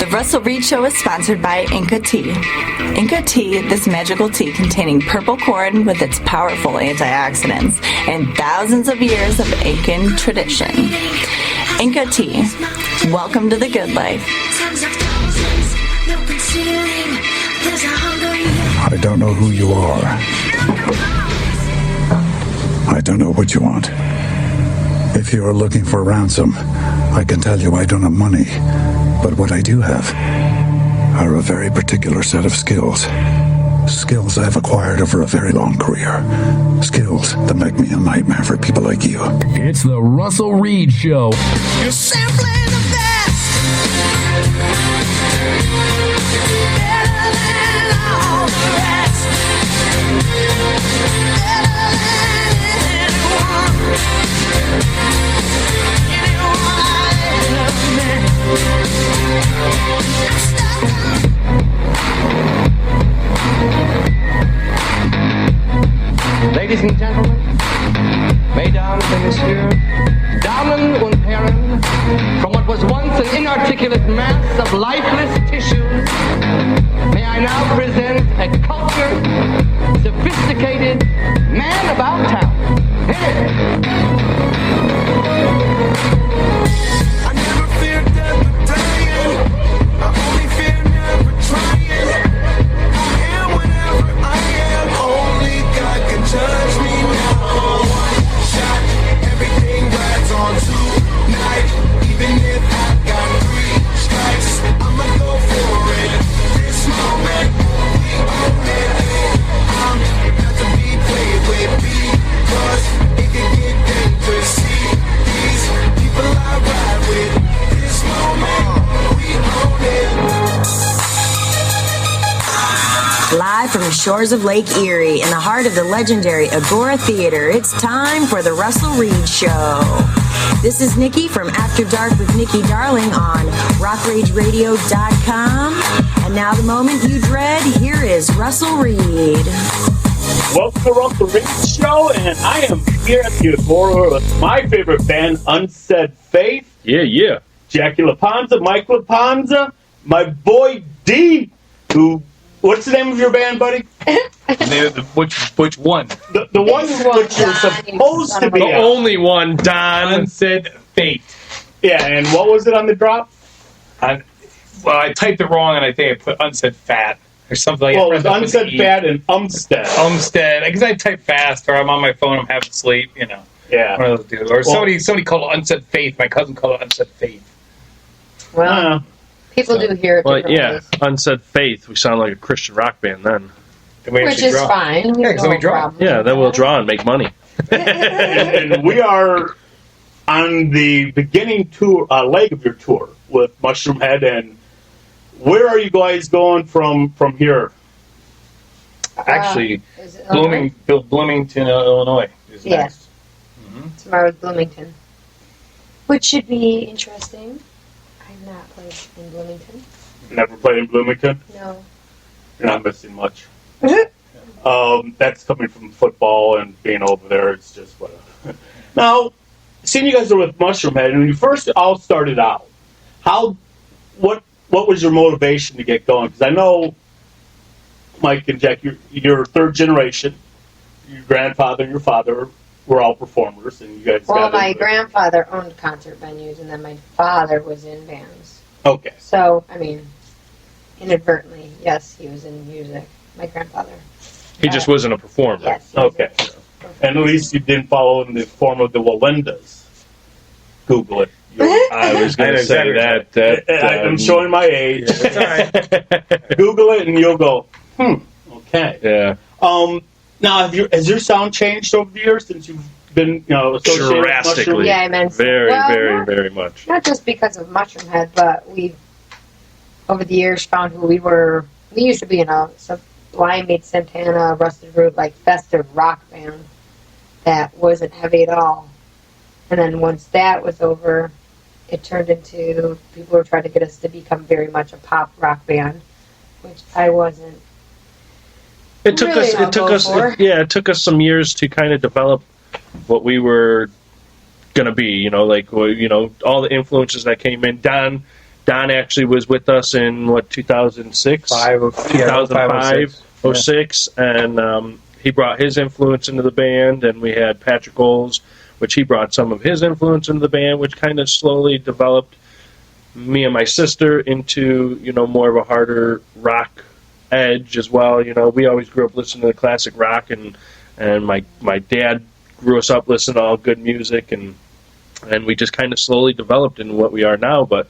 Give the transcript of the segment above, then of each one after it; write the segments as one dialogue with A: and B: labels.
A: The Russell Reed Show is sponsored by Inca Tea. Inca Tea, this magical tea containing purple corn with its powerful antioxidants and thousands of years of Incan tradition. Inca Tea, welcome to the good life.
B: I don't know who you are. I don't know what you want. If you are looking for ransom, I can tell you I don't have money. But what I do have are a very particular set of skills. Skills I've acquired over a very long career. Skills that make me a nightmare for people like you.
C: It's the Russell Reed Show.
D: You're simply the best. Better than all the rest. Better than anyone I ever met.
E: Ladies and gentlemen, mesdames et messieurs, Damen und Herren, from what was once an inarticulate mass of lifeless tissues, may I now present a cultured, sophisticated man about town. Hit it!
D: I never fear death but dying. I only fear never trying. I am whatever I am. Only God can judge me now. One shot, everything rides on tonight. Even if I've got 3 strikes, I'ma go for it. This moment, we own it. I'm not to be played with because it can get dangerous. See these people I ride with. This moment, we own it.
F: Live from the shores of Lake Erie in the heart of the legendary Agora Theater, it's time for the Russell Reed Show. This is Nikki from After Dark with Nikki Darling on rockrageradio.com. And now the moment you dread, here is Russell Reed.
G: Welcome to Russell Reed Show, and I am here at the Agora with my favorite band, UnSaid Fate.
H: Yeah.
G: Jackie LaPanza, Mike LaPanza, my boy D, who... What's the name of your band, buddy?
H: Which one?
G: The one which you're supposed to be
H: the only one, Don. UnSaid Fate.
G: Yeah, and what was it on the drop?
H: Well, I typed it wrong, and I think I put UnSaid Fat or something like that.
G: Well, it was UnSaid Fat and
H: Umstead. Because I type fast, or I'm on my phone, I'm half asleep, you know.
G: Yeah.
H: One of those dudes. Or somebody called it UnSaid Faith. My cousin called it UnSaid Faith.
I: Well... People do hear it different ways.
J: UnSaid Faith. We sound like a Christian rock band then.
I: Which is fine.
H: We draw.
J: Yeah, then we'll draw and make money.
G: and we are on the beginning tour, leg of your tour with Mushroomhead. And where are you guys going from here?
H: Actually, Bloomington, Illinois is next.
I: Mm-hmm. Tomorrow is Bloomington. Which should be interesting. I've not played in Bloomington.
G: Never played in Bloomington?
I: No.
G: You're not missing much. That's coming from football and being over there. It's just whatever. Now, seeing you guys are with Mushroomhead, and when you first all started out, what was your motivation to get going? Because I know, Mike and Jack, you're third generation. Your grandfather and your father were all performers, and you guys.
I: Well, my grandfather owned concert venues, and then my father was in bands.
G: Okay.
I: So, I mean, inadvertently, yes, he was in music. My grandfather.
J: He just wasn't a performer.
I: Yes.
G: Okay. And at least you didn't follow in the form of the Walendas. Google it.
J: I was going to say that.
G: I'm showing my age. Google it, and you'll go, okay.
J: Yeah.
G: Now, has your sound changed over the years since you've been, associated
J: drastically?
G: With
I: yeah, immensely.
J: Very much.
I: Not just because of Mushroomhead, but we, over the years, found who we were. We used to be in a Blind Meat Santana, Rusted Root, like festive rock band that wasn't heavy at all. And then once that was over, it turned into people were trying to get us to become very much a pop rock band, which I wasn't.
J: It took us some years to kind of develop what we were gonna be. All the influences that came in. Don Don actually was with us in, 2006?
H: 2005,
J: 06, and he brought his influence into the band, and we had Patrick Oles, which he brought some of his influence into the band, which kind of slowly developed me and my sister into, more of a harder rock edge as well. We always grew up listening to the classic rock, and my dad grew us up listening to all good music, and we just kind of slowly developed into what we are now. But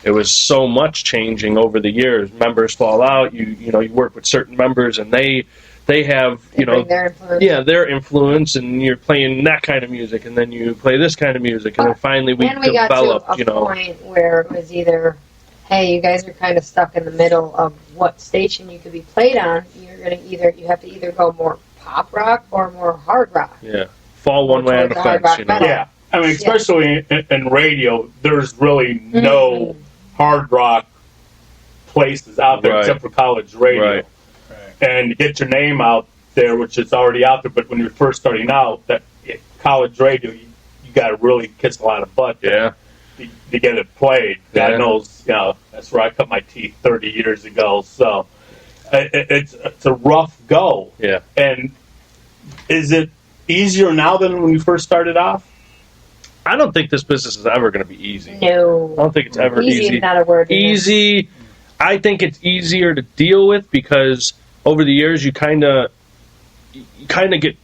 J: it was so much changing over the years. Members fall out. You work with certain members, and they have
I: their influence.
J: their influence, and you're playing that kind of music, and then you play this kind of music, and then finally we developed.
I: Got to a point where it was either, hey, you guys are kind of stuck in the middle of what station you could be played on. You have to either go more pop rock or more hard rock.
J: Yeah, fall one way on the fence.
G: Yeah, I mean, especially in radio, there's really no hard rock places out there except for college radio.
J: Right.
G: And to get your name out there, which is already out there, but when you're first starting out, that college radio, you got to really kiss a lot of butt to get it played.
J: Yeah.
G: God knows, that's where I cut my teeth 30 years ago. So it's a rough go.
J: Yeah.
G: And is it easier now than when you first started off?
J: I don't think this business is ever going to be easy.
I: No.
J: I don't think it's ever easy.
I: Easy is not a word.
J: Easy, I think it's easier to deal with because over the years you kind of get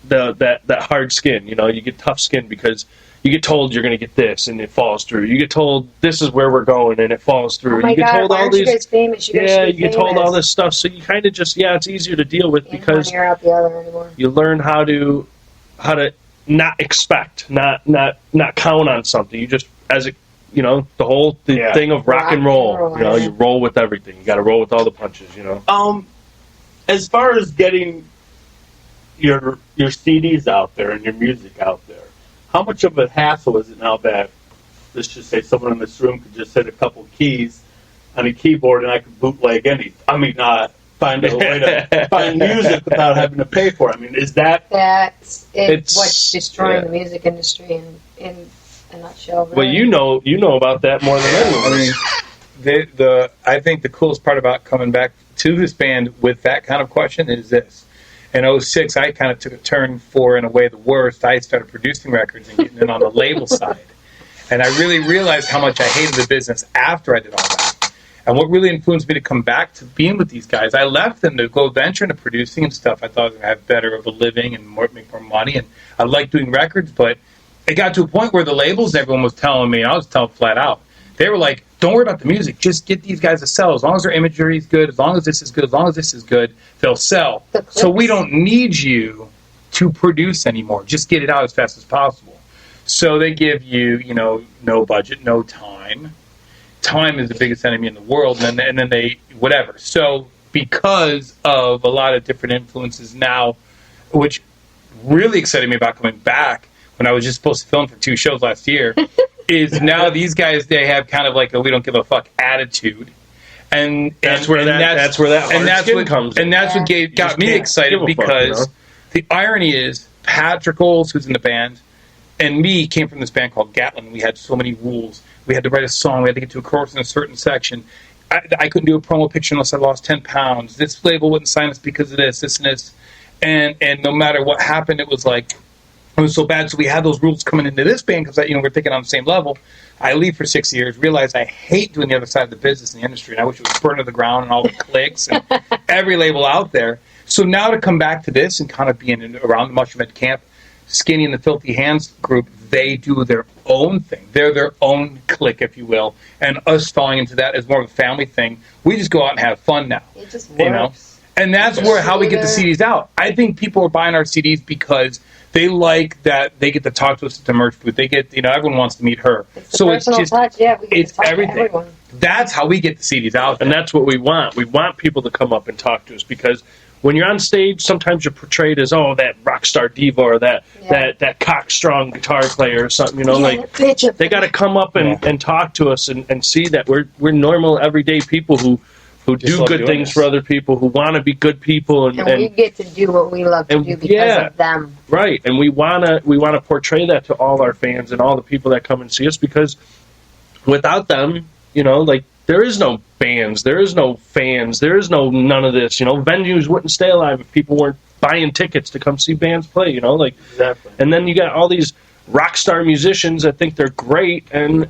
J: that hard skin. You get tough skin because you get told you're going to get this and it falls through. You get told this is where we're going and it falls through.
I: Oh my
J: you get
I: God,
J: told all
I: aren't you guys famous? You
J: get told all this stuff. So you kind of just it's easier to deal with because
I: one ear out the other anymore.
J: You learn how to not expect, not count on something. You just the whole thing of rock and roll. You roll with everything. You got to roll with all the punches.
G: As far as getting your CDs out there and your music out there, how much of a hassle is it now that, let's just say, someone in this room could just hit a couple keys on a keyboard and I could bootleg anything? I mean, find a way to find music without having to pay for it. I mean, is that's
I: what's destroying the music industry in a nutshell? Really?
J: Well, you know about that more than anyone.
K: I mean, I think the coolest part about coming back to this band with that kind of question is this. In 06, I kind of took a turn for, in a way, the worst. I started producing records and getting in on the label side. And I really realized how much I hated the business after I did all that. And what really influenced me to come back to being with these guys, I left them to go venture into producing and stuff. I thought I was going to have better of a living and make more money. And I liked doing records, but it got to a point where the labels, everyone was telling me, and I was telling flat out, they were like, don't worry about the music. Just get these guys to sell. As long as their imagery is good, as long as this is good, as long as this is good, they'll sell. So we don't need you to produce anymore. Just get it out as fast as possible. So they give you, no budget, no time. Time is the biggest enemy in the world, and then they, whatever. So because of a lot of different influences now, which really excited me about coming back when I was just supposed to film for 2 shows last year, is now these guys, they have kind of like a we don't give a fuck attitude. And
J: that's where that hard skin comes in.
K: And that's what got me excited because the irony is Patrick Oles, who's in the band, and me came from this band called Gatlin. We had so many rules. We had to write a song. We had to get to a chorus in a certain section. I couldn't do a promo picture unless I lost 10 pounds. This label wouldn't sign us because of this and this. And no matter what happened, it was like, it was so bad. So we had those rules coming into this band because we're thinking on the same level. I leave for 6 years, realize I hate doing the other side of the business in the industry, and I wish it was burned to the ground and all the clicks and every label out there. So now to come back to this and kind of being around the Mushroomhead camp, Skinny and the Filthy Hands group, they do their own thing. They're their own clique, if you will. And us falling into that as more of a family thing, we just go out and have fun now.
I: It just works.
K: And that's how we get the CDs out. I think people are buying our CDs because they like that they get to talk to us at the merch booth. They get, everyone wants to meet her.
I: It's personal touch. Yeah, we get to talk
K: everything.
I: To everyone.
K: That's how we get the CDs out.
J: And that's what we want. We want people to come up and talk to us because when you're on stage, sometimes you're portrayed as, that rock star diva or that cock-strong guitar player or something, they got to come up and talk to us and see that we're normal, everyday people who do good things for other people, who want to be good people. And
I: we get to do what we love to do because of them.
J: Right, and we wanna portray that to all our fans and all the people that come and see us because without them, You know, like, there is no bands, there is no fans, there is no none of this. You know, venues wouldn't stay alive if people weren't buying tickets to come see bands play. You know, like,
G: Exactly.
J: and then you got all these rock star musicians that think they're great and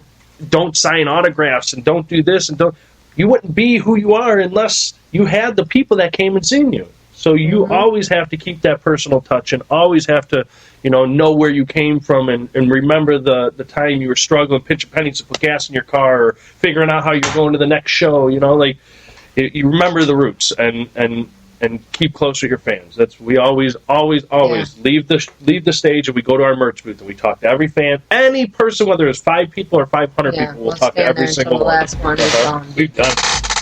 J: don't sign autographs and don't do this and don't. You wouldn't be who you are unless you had the people that came and seen you. So you always have to keep that personal touch and always have to, know where you came from and remember the time you were struggling, pinching pennies to put gas in your car or figuring out how you're going to the next show. You remember the roots and keep close with your fans. We always leave the stage and we go to our merch booth and we talk to every fan, any person, whether it's 5 people or 500 people. We'll talk to every single one.
I: Last one is gone.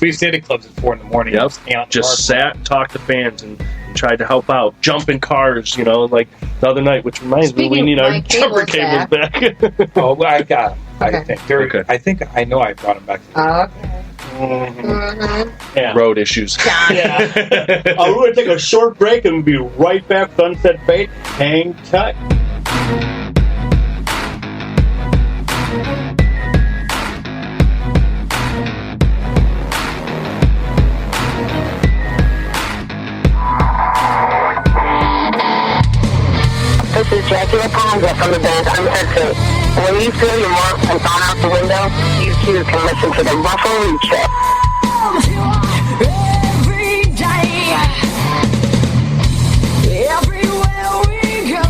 K: We stayed at clubs at 4 in the morning.
J: Yep. Just sat and talked to fans and tried to help out. Jump in cars, like the other night, which reminds me, we need our jumper cables back.
K: Oh, well, I got them.
J: Okay.
K: I think I know I brought them back.
I: Okay.
G: Yeah.
J: Road issues.
G: Yeah. We're going to take a short break and we'll be right back with UnSaid Fate. Hang tight.
L: This is Jackie Raponza from the band UnSaid Fate. When you feel your mark has gone out the window, you too can listen to the Russell Reed Show.
D: Every day, everywhere we go.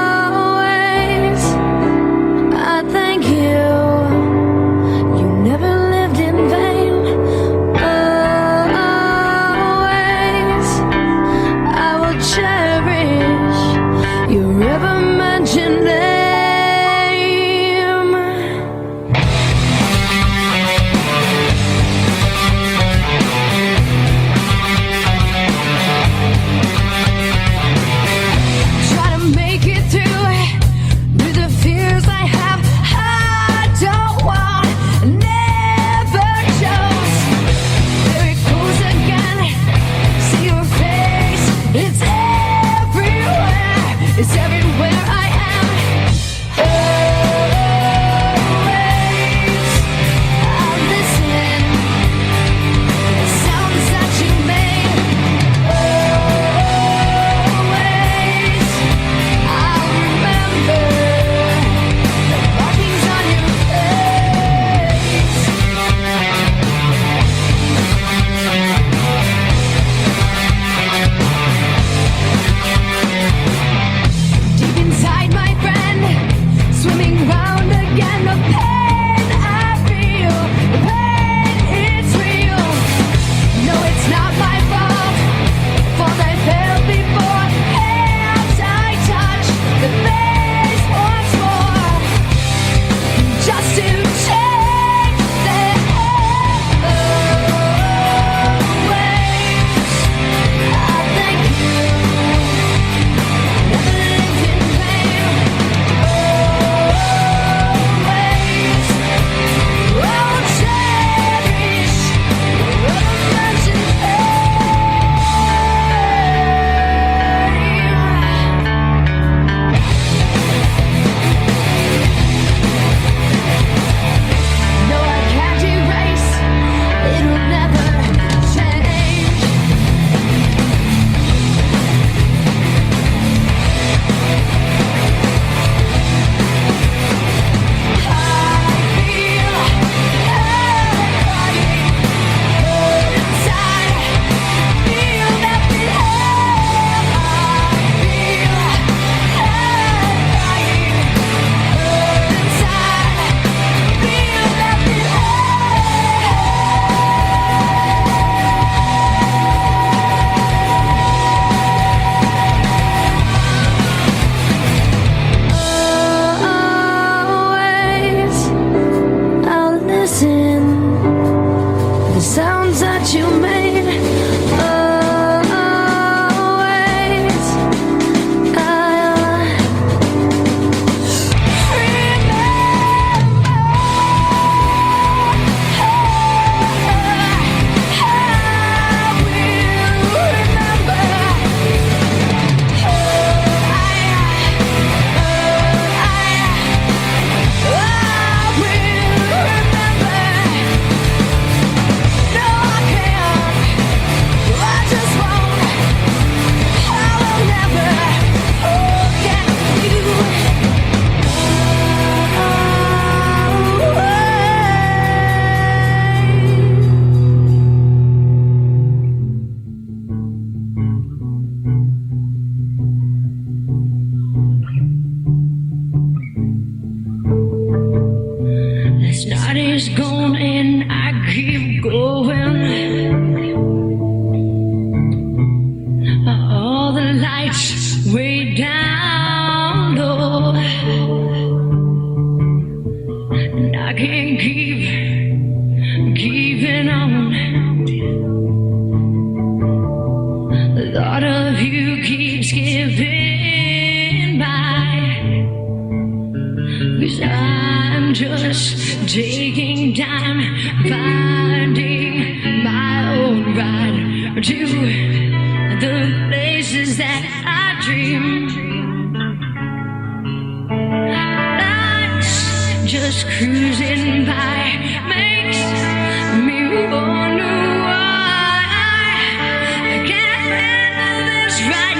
D: Always, I thank you. You never lived in vain. Always, I will cherish
M: skipping by, 'cause I'm just taking time, finding my own ride to the places that I dream. Life's just cruising by, makes me wonder why I can't handle this right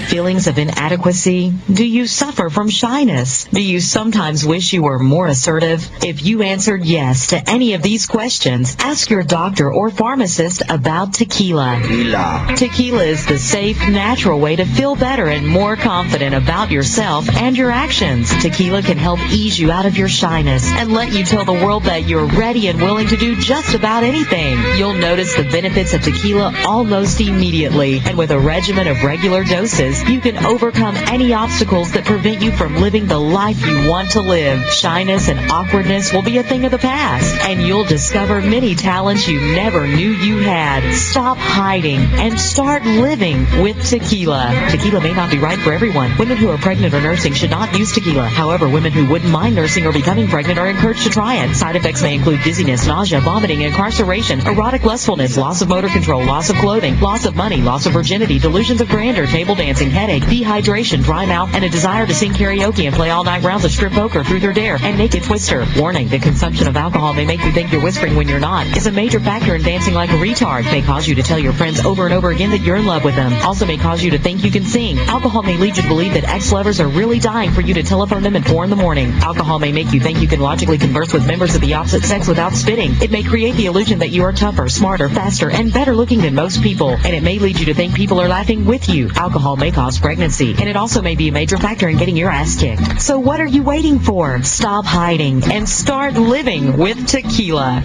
N: Feelings of inadequacy? Do you suffer from shyness? Do you sometimes wish you were more assertive? If you answered yes to any of these questions, ask your doctor or pharmacist about tequila. Tequila is the safe, natural way to feel better and more confident about yourself and your actions. Tequila can help ease you out of your shyness and let you tell the world that you're ready and willing to do just about anything. You'll notice the benefits of tequila almost immediately, and with a regimen of regular doses, you can overcome any obstacles that prevent you from living the life you want to live. Shyness and awkwardness will be a thing of the past, and you'll discover many talents you never knew you had. Stop hiding and start living with tequila. Tequila may not be right for everyone. Women who are pregnant or nursing should not use tequila. However, women who wouldn't mind nursing or becoming pregnant are encouraged to try it. Side effects may include dizziness, nausea, vomiting, incarceration, erotic lustfulness, loss of motor control, loss of clothing, loss of money, loss of virginity, delusions of grandeur, table dancing, headache, dehydration, dry mouth, and a desire to sing karaoke and play all-night rounds of strip poker, truth or dare, and naked twister. Warning, the consumption of alcohol may make you think you're whispering when you're not. Is a major factor in dancing like a retard. May cause you to tell your friends over and over again that you're in love with them. Also may cause you to think you can sing. Alcohol may lead you to believe that ex-lovers are really dying for you to telephone them at 4 in the morning. Alcohol may make you think you can logically converse with members of the opposite sex without spitting. It may create the illusion that you are tougher, smarter, faster, and better looking than most people. And it may lead you to think people are laughing with you. Alcohol may cause pregnancy, and it also may be a major factor in getting your ass kicked. So what are you waiting for? Stop hiding and start living with tequila.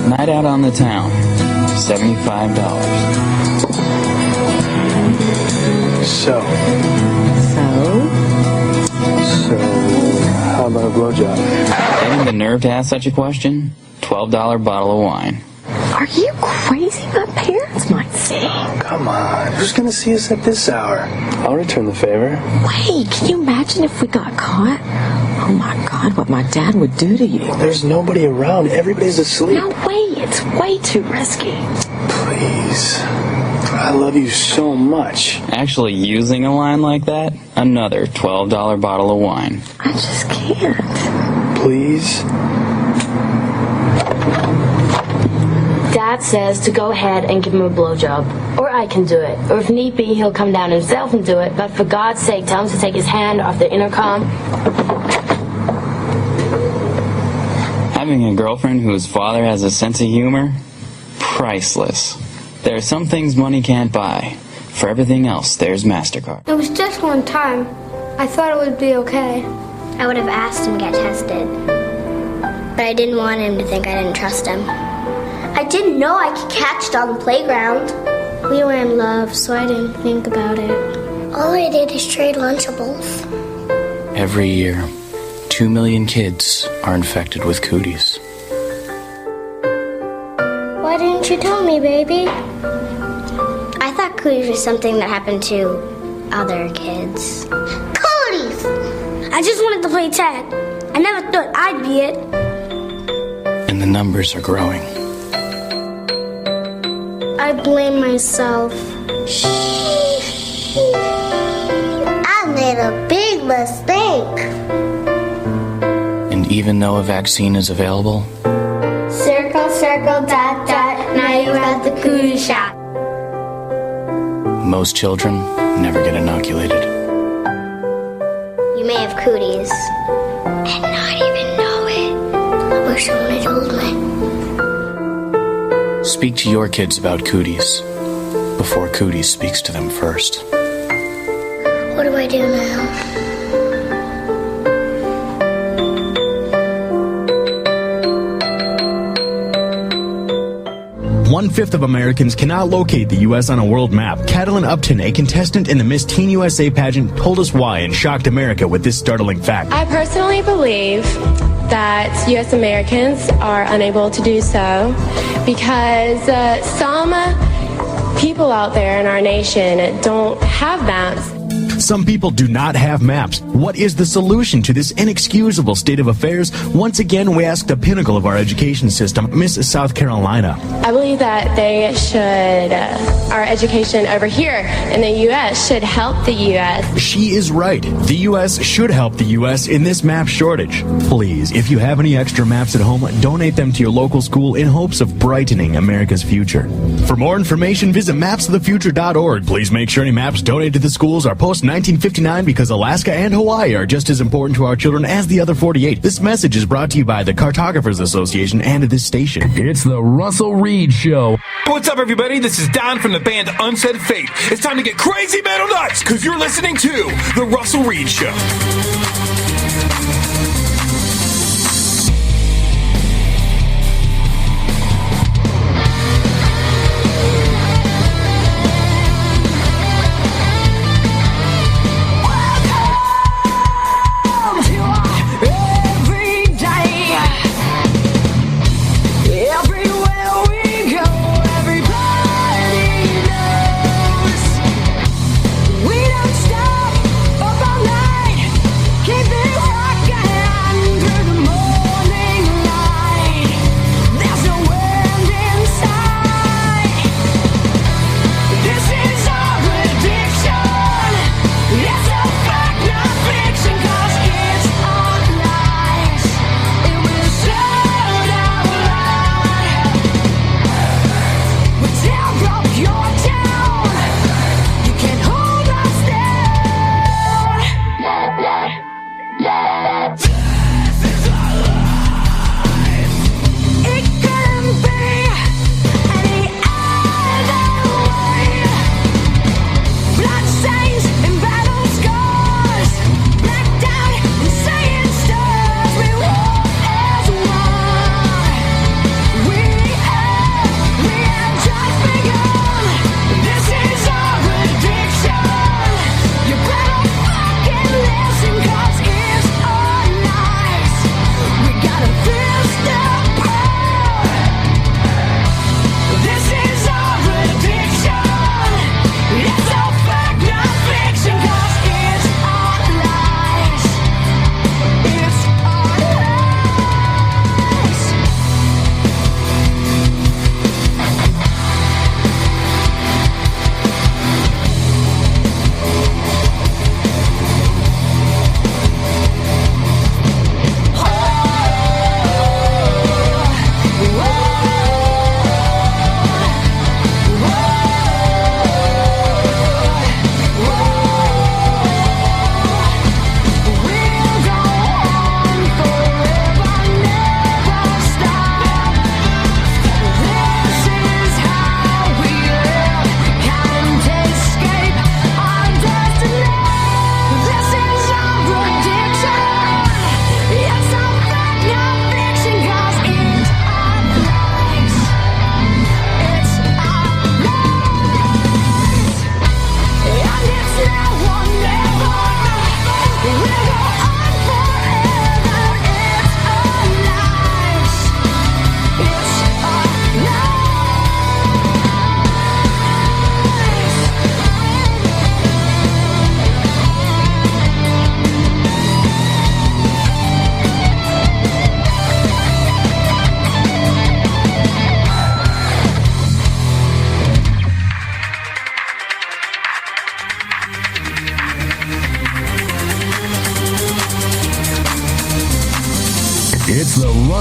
O: Night out on the town, $75.
P: So, how about a blowjob?
O: Having the nerve to ask such a question? $12 bottle of wine.
Q: Are you crazy? My parents might see.
P: Come on, who's gonna see us at this hour? I'll return the favor.
Q: Wait, can you imagine if we got caught? Oh my God, what my dad would do to you.
P: There's nobody around. Everybody's asleep.
Q: No way, it's way too risky.
P: Please. I love you so much.
O: Actually using a line like that? Another $12 bottle of wine.
Q: I just can't.
P: Please?
Q: Dad,
R: Dad says to go ahead and give him a blowjob. Or I can do it. Or if need be, he'll come down himself and do it. But for God's sake, tell him to take his hand off the intercom.
O: Having a girlfriend whose father has a sense of humor? Priceless. There are some things money can't buy. For everything else, there's MasterCard.
S: It was just one time. I thought it would be okay.
T: I would have asked him to get tested. But I didn't want him to think I didn't trust him. I didn't know I could catch it on the playground. We were in love, so I didn't think about it. All I did is trade Lunchables.
O: Every year, 2 million kids are infected with cooties.
T: Why didn't you tell me, baby? I thought cooties was something that happened to other kids.
S: Cooties! I just wanted to play tag. I never thought I'd be it.
O: And the numbers are growing.
T: I blame myself. I made a big mistake.
O: And even though a vaccine is available,
T: Circle, circle, dot, dot. Now you're at the cootie shop.
O: most children never get inoculated.
T: You may have cooties and not even know it. I wish someone had told me.
O: Speak to your kids about cooties before cooties speaks to them first.
T: What do I do now?
U: 1/5 of Americans cannot locate the U.S. on a world map. Catalin Upton, a contestant in the Miss Teen USA pageant, told us why and shocked America with this startling fact.
V: I personally believe that U.S. Americans are unable to do so because some people out there in our nation don't have maps.
U: Some people do not have maps. What is the solution to this inexcusable state of affairs? Once again, we ask the pinnacle of our education system, Miss South Carolina.
V: I believe that they should, our education over here in the U.S. should help the U.S.
U: She is right. The U.S. should help the U.S. in this map shortage. Please, if you have any extra maps at home, donate them to your local school in hopes of brightening America's future. For more information, visit mapsofthefuture.org. Please make sure any maps donated to the schools are post-1959 because Alaska and Hawaii are just as important to our children as the other 48. This message is brought to you by the Cartographers Association and this station.
C: It's the Russell Reed Show.
W: What's up, everybody? This is Don from the band UnSaid Fate. It's time to get crazy metal nuts because you're listening to The Russell Reed Show.
M: We don't stop up all night, keep it rocking.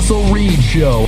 C: Russell Reed Show.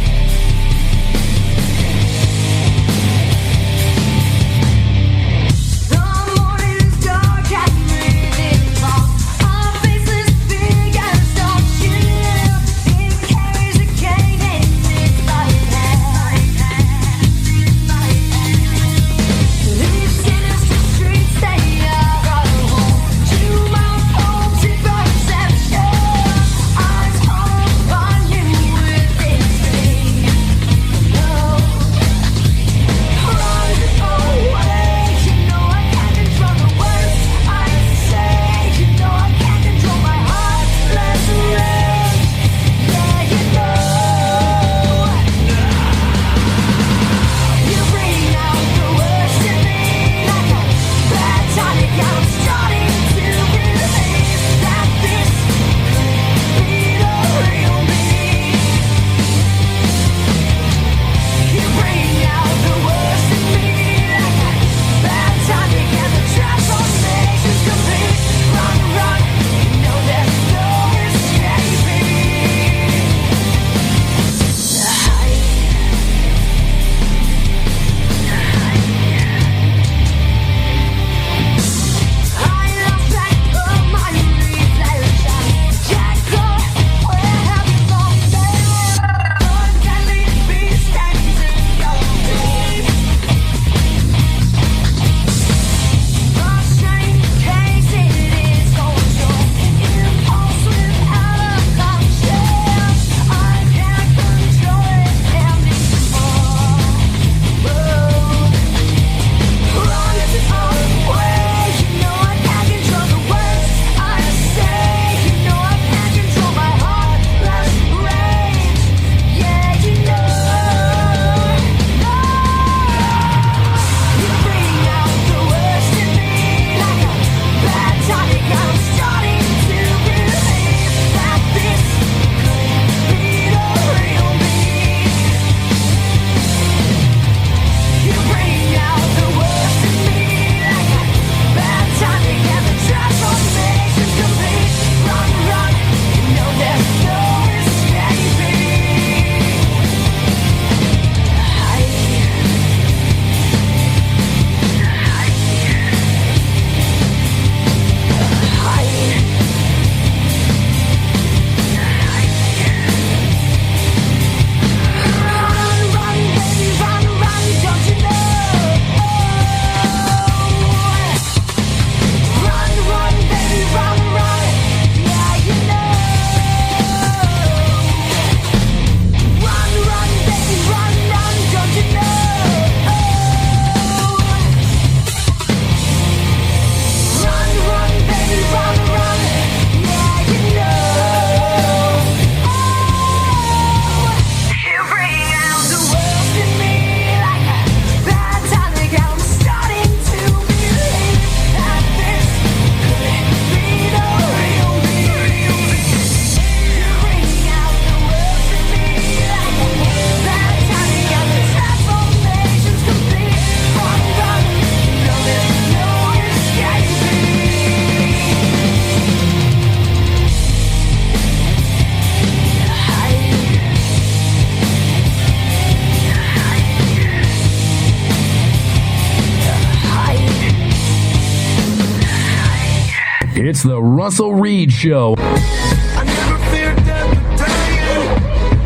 C: It's the Russell Reed Show.
D: I never fear death or dying.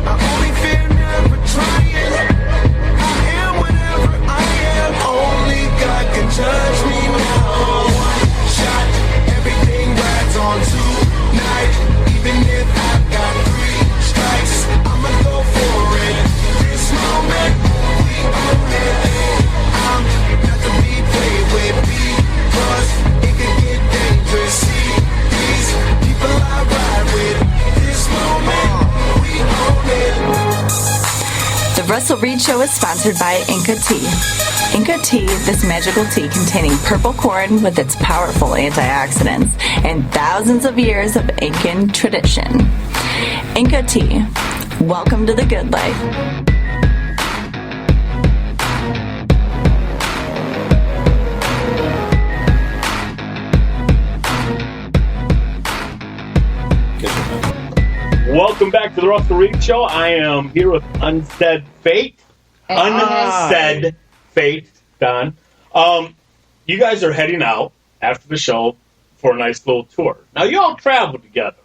D: I only fear never trying. I am whatever I am. Only God can judge me now. One shot, everything rides on tonight. Even if I've got 3 strikes, I'ma go for it. This moment, we own it. I'm not to be played with because it can get dangerous. See these people I ride with. This moment, we own it.
A: The Russell Reed Show is sponsored by Inca Tea. Inca Tea, this magical tea containing purple corn with its powerful antioxidants and thousands of years of Incan tradition. Inca Tea, welcome to the good life.
G: Welcome Welcome back to the Russell Reed Show. I am here with UnSaid Fate. UnSaid Fate, Don. You guys are heading out after the show for a nice little tour. Now, you all travel together.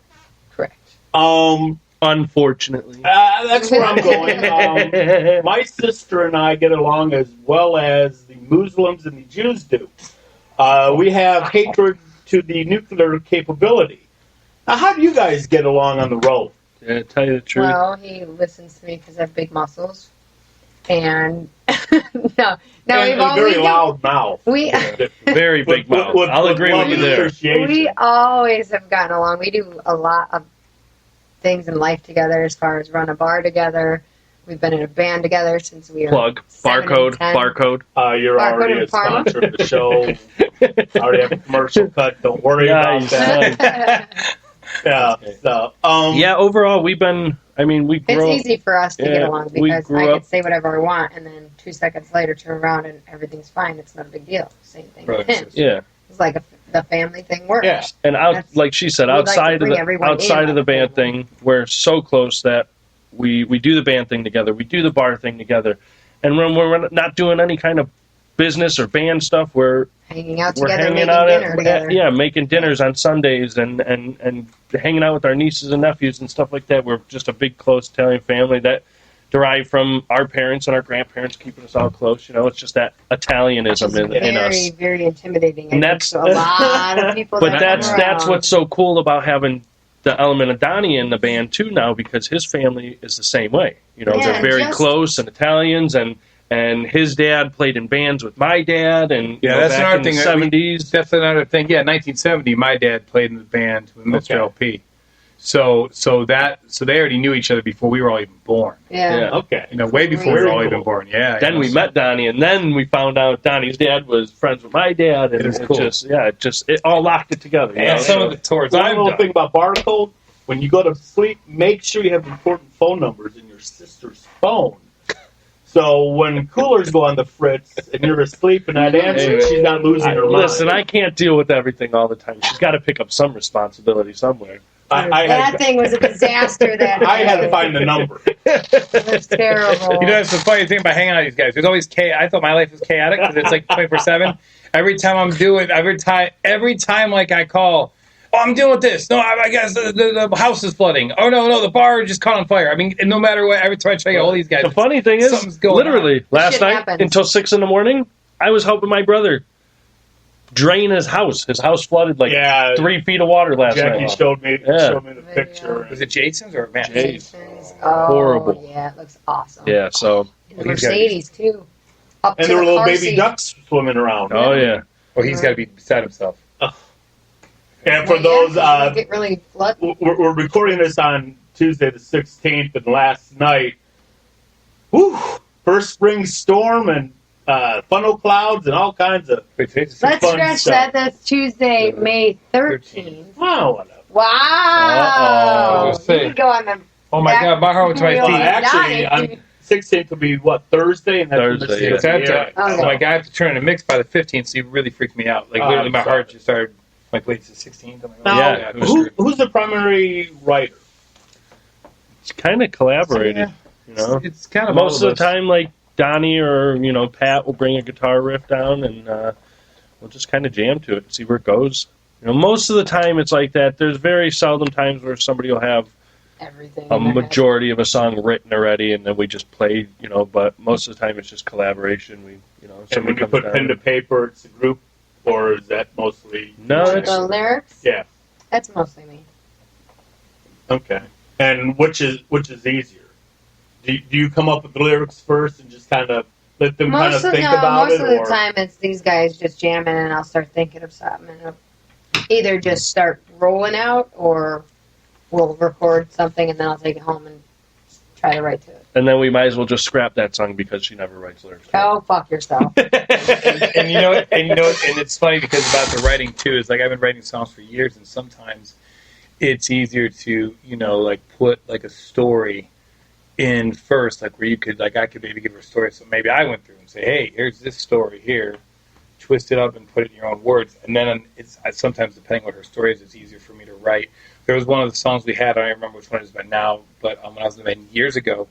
I: Correct.
J: Unfortunately.
G: That's where I'm going. My sister and I get along as well as the Muslims and the Jews do. We have hatred to the nuclear capability. Now, how do you guys get along on the road?
J: Yeah, to tell you the truth.
I: Well, he listens to me because I have big muscles. And we've
G: and
I: always
G: very loud mouth.
J: Very big mouth. I'll agree with you there.
I: We always have gotten along. We do a lot of things in life together, as far as run a bar together. We've been in a band together since we were
J: barcode.
G: You're already a sponsor of the show. I already have a commercial cut. Don't worry about that.
J: Overall, we've been. I mean, we grew.
I: It's easy for us to get along because I could say whatever I want, and then 2 seconds later turn around and everything's fine. It's not a big deal. Same thing with him.
J: Yeah.
I: It's like the family thing works.
J: Yeah, and like she said, outside of the band thing, we're so close that we do the band thing together, we do the bar thing together, and when we're not doing any kind of business or band stuff, we're
I: hanging out together, making dinner together.
J: Making dinners on Sundays and hanging out with our nieces and nephews and stuff like that. We're just a big, close Italian family that derived from our parents and our grandparents keeping us all close. You know, it's just that Italianism in us.
I: Very, very intimidating.
J: And that's
I: a lot of people.
J: But that's what's so cool about having the element of Donnie in the band too now, because his family is the same way. You know, they're very close and Italians, and his dad played in bands with my dad, and
K: that's
J: back
K: another
J: in
K: thing.
J: the 70s.
K: That's another thing. Yeah, 1970, my dad played in the band with Mr. LP. So they already knew each other before we were all even born.
I: Yeah.
G: Okay.
K: You know, way before we were all even born. Yeah.
J: Then we met Donnie, and then we found out Donnie's dad was friends with my dad, and it all locked it together.
G: And some of the tours. One little thing about barcode: when you go to sleep, make sure you have important phone numbers in your sister's phone. So when coolers go on the fritz and you're asleep and not answering, she's not losing her mind.
J: Listen, I can't deal with everything all the time. She's got to pick up some responsibility somewhere.
I: That thing was a disaster.
G: I had to find the number.
I: It was terrible.
K: You know, that's the funny thing about hanging out with these guys. There's always I thought my life was chaotic because it's like 24/7. Every time like I call, I'm dealing with this. No, I guess the house is flooding. Oh no, the bar just caught on fire. I mean, no matter what, every time I check out all these guys.
J: The funny thing is, literally last night until 6 a.m, I was helping my brother drain his house. His house flooded 3 feet of water last night.
G: Jackie showed me the picture.
K: Was it Jason's or Matt?
I: Jason's.
J: Horrible.
I: Yeah, it looks awesome.
J: Yeah, so
I: the Mercedes too. Up
G: and
I: to
G: there were
I: the
G: little
I: car
G: baby
I: seat.
G: ducks swimming around.
J: Oh yeah.
K: Well, he's got to be beside himself.
G: And for those,
I: get really flooded.
G: we're recording this on Tuesday the 16th, and last night, first spring storm and funnel clouds and all kinds of
I: Let's stretch that. That's Tuesday, May 13th.
G: Oh, whatever.
I: Wow. You can go on the.
K: Oh my God, my heart went to my feet.
G: Actually, on 16th will be Thursday, and that's
K: Thursday. Oh my God, I have to turn in a mix by the 15th, so you really freaked me out. Like literally, my heart just started. Like, wait, it's the 16th?
G: Now, who's the primary writer?
J: It's kind of collaborated, you know.
K: It's kind of
J: most of the time, like Donnie or Pat will bring a guitar riff down, and we'll just kind of jam to it and see where it goes. You know, most of the time it's like that. There's very seldom times where somebody will have a majority of a song written already, and then we just play. But most of the time it's just collaboration.
G: And when you put pen to paper, it's a group. Or is that mostly...
I: No, the lyrics?
G: Yeah.
I: That's mostly me.
G: Okay. And which is easier? Do you come up with the lyrics first and just kind of let them think about it?
I: Most of the time it's these guys just jamming and I'll start thinking of something. And it'll either just start rolling out or we'll record something and then I'll take it home and try to write to it.
J: And then we might as well just scrap that song because she never writes lyrics.
I: Oh, fuck yourself.
K: and it's funny because about the writing too is like I've been writing songs for years, and sometimes it's easier to put like a story in first, like where you could I could maybe give her a story, so maybe I went through and say, hey, here's this story here. twist it up and put it in your own words. And then it's sometimes, depending what her story is, it's easier for me to write. There was one of the songs we had, I don't remember which one it is by now, but when I was in the band years ago,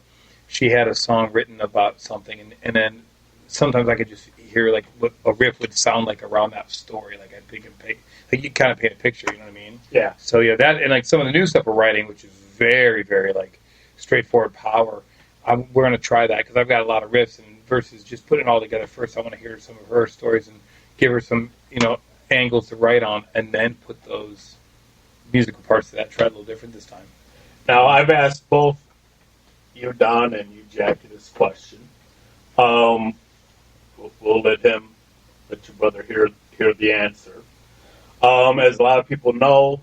K: she had a song written about something, and then sometimes I could just hear like what a riff would sound like around that story. Like I think, like you kind of paint a picture, you know what I mean?
G: Yeah.
K: So yeah, that and like some of the new stuff we're writing, which is very, very like straightforward power. We're going to try that because I've got a lot of riffs, and versus just putting it all together first, I want to hear some of her stories and give her some, angles to write on, and then put those musical parts to that. Try a little different this time.
G: Now, I've asked both you, Don, and you, Jackie, this question. We'll let your brother hear the answer. As a lot of people know,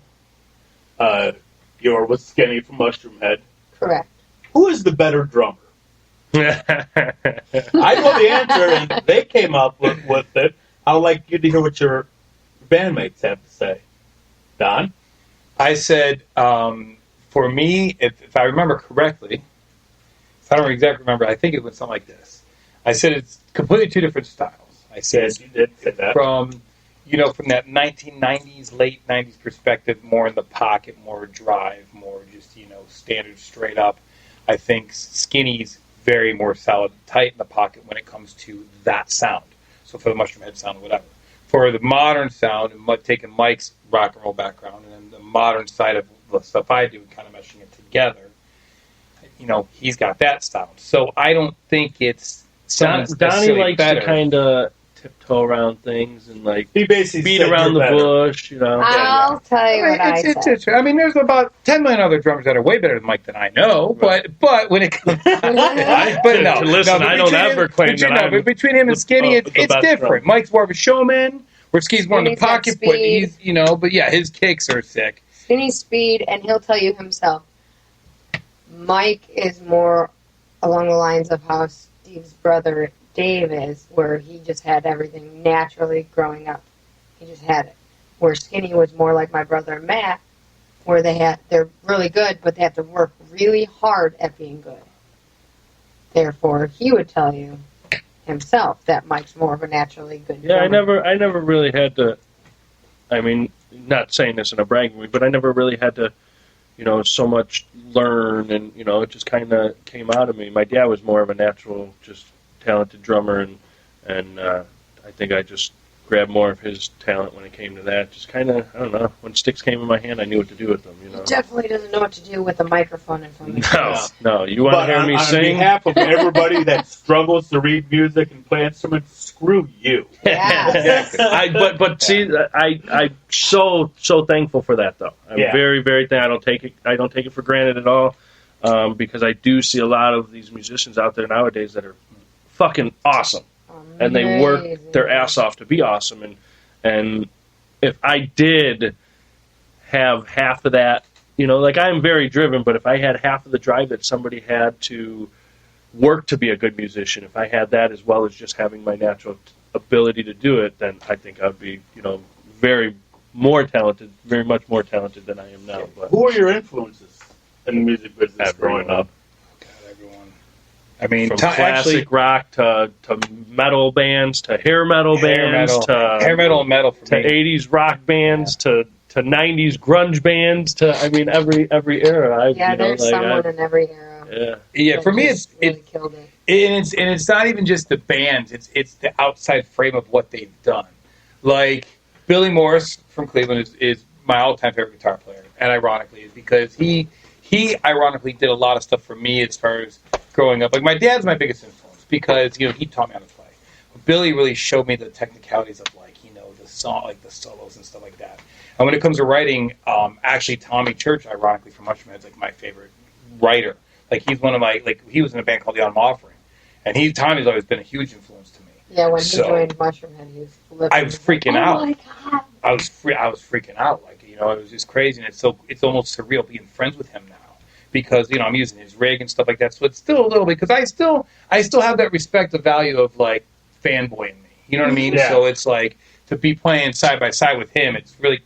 G: you're with Skinny from Mushroomhead.
I: Correct.
G: Who is the better drummer? I know the answer, and they came up with it. I'd like you to hear what your bandmates have to say. Don?
K: I said, for me, if I remember correctly, I don't exactly remember, I think it was something like this. I said it's completely two different styles. I said,
G: yes, you did say that.
K: From that 1990s, late 90s perspective, more in the pocket, more drive, more just, standard straight up. I think Skinny's very more solid, tight in the pocket when it comes to that sound. So for the Mushroomhead sound or whatever. For the modern sound, and taking Mike's rock and roll background and then the modern side of the stuff I do, kind of meshing it together, he's got that sound. So I don't think it's
J: Donnie likes to kind of tiptoe around things and
G: he basically
J: beat around the bush,
I: I'll tell you what I said.
K: I mean, there's about 10 million other drummers that are way better than Mike than I know, but when it comes
J: I don't ever claim that
K: but between him and Skinny, it's different.
J: Drummer.
K: Mike's more of a showman, where Skinny's more in the pocket, but but yeah, his kicks are sick.
I: Skinny's speed, and he'll tell you himself. Mike is more along the lines of how Steve's brother Dave is, where he just had everything naturally growing up. He just had it. Where Skinny was more like my brother Matt, where they're really good, but they have to work really hard at being good. Therefore, he would tell you himself that Mike's more of a naturally good drummer.
J: Yeah, I never really had to. I mean, not saying this in a bragging way, but I never really had to, so much learn, and it just kind of came out of me. My dad was more of a natural, just talented drummer, and I think I just grabbed more of his talent when it came to that. Just kind of, I don't know, when sticks came in my hand, I knew what to do with them.
I: He definitely doesn't know what to do with a microphone in front of him.
J: No. You want to hear me sing?
G: On behalf of everybody that struggles to read music and play instruments, screw you.
I: Yeah.
J: But see, I'm so thankful for that, though. I'm very, very thankful. I don't take it for granted at all, because I do see a lot of these musicians out there nowadays that are fucking awesome. And they work their ass off to be awesome. And if I did have half of that, I'm very driven, but if I had half of the drive that somebody had to work to be a good musician, if I had that as well as just having my natural ability to do it, then I think I'd be, very more talented, very much more talented than I am now. But
G: who are your influences in the music business growing up?
K: I mean,
J: from classic rock to metal bands to hair metal bands to
K: hair metal and metal for
J: to
K: me.
J: 80s rock bands to 90s grunge bands to every era.
I: There's someone in every era.
K: Yeah. For me, it's
I: really killed it.
K: And it's not even just the bands; it's the outside frame of what they've done. Like Billy Morris from Cleveland is my all-time favorite guitar player, and ironically, is because he ironically did a lot of stuff for me as far as growing up. Like my dad's my biggest influence because he taught me how to play. But Billy really showed me the technicalities of the song, like the solos and stuff like that. And when it comes to writing, actually Tommy Church, ironically from Mushroomhead, is like my favorite writer. Like he's one of my he was in a band called The Autumn Offering, and Tommy's always been a huge influence to me.
I: Yeah, when he joined Mushroomhead, he was flipping.
K: I was freaking out.
I: Oh my God.
K: I was freaking out. It was just crazy, and it's almost surreal being friends with him now. Because I'm using his rig and stuff like that, so it's still a little bit. Because I still have that respect, the value of fanboy in me. You know what I mean?
G: Yeah.
K: So it's to be playing side by side with him. It's really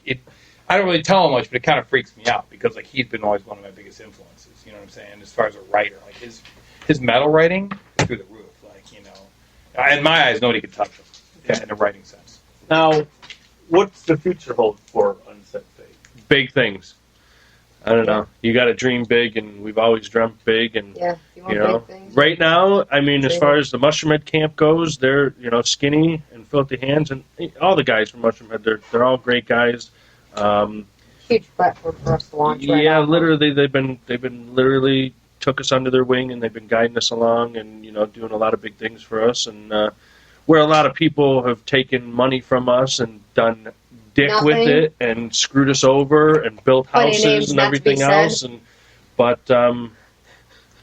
K: I don't really tell him much, but it kind of freaks me out because he's been always one of my biggest influences. You know what I'm saying? As far as a writer, his metal writing is through the roof. In my eyes, nobody could touch him in a writing sense.
G: Now, what's the future hold for UnSaid Fate?
J: Big things. I don't know. You got to dream big, and we've always dreamt big. And
I: you want big things.
J: right now, I mean, as far as the Mushroomhead camp goes, they're Skinny and Filthy Hands, and all the guys from Mushroomhead. They're all great guys.
I: Huge platform for us to launch.
J: Yeah, literally, they've been literally took us under their wing, and they've been guiding us along, and doing a lot of big things for us. And where a lot of people have taken money from us and done dick with it and screwed us over and built houses and everything else, but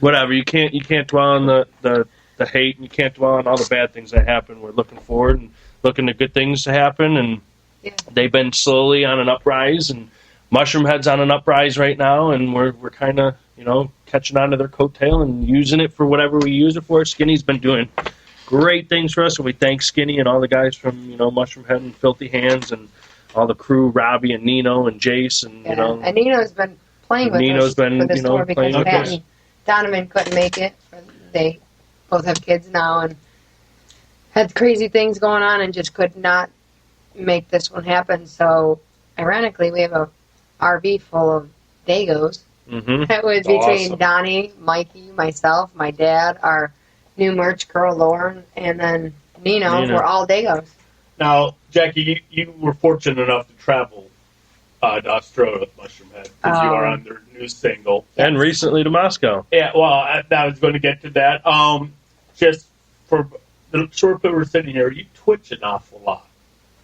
J: whatever. You can't dwell on the hate, and you can't dwell on all the bad things that happen. We're looking forward and looking at good things to happen, and they've been slowly on an uprise, and Mushroomhead's on an uprise right now, and we're kind of catching on to their coattail and using it for whatever we use it for. Skinny's been doing great things for us, and we thank Skinny and all the guys from Mushroomhead and Filthy Hands and all the crew, Robbie and Nino and Jace, and
I: and Nino's been playing with us for this tour because Pat and Donovan couldn't make it. They both have kids now and had crazy things going on and just could not make this one happen. So, ironically, we have a RV full of Dagos. That was between Donnie, Mikey, myself, my dad, our new merch girl, Lauren, and then Nino. We're all Dagos.
G: Now, Jackie, you were fortunate enough to travel to Australia with Mushroomhead because you are on their new single.
J: And recently to Moscow.
G: Yeah, well, I was going to get to that. Just for the short bit we're sitting here, you twitch an awful lot.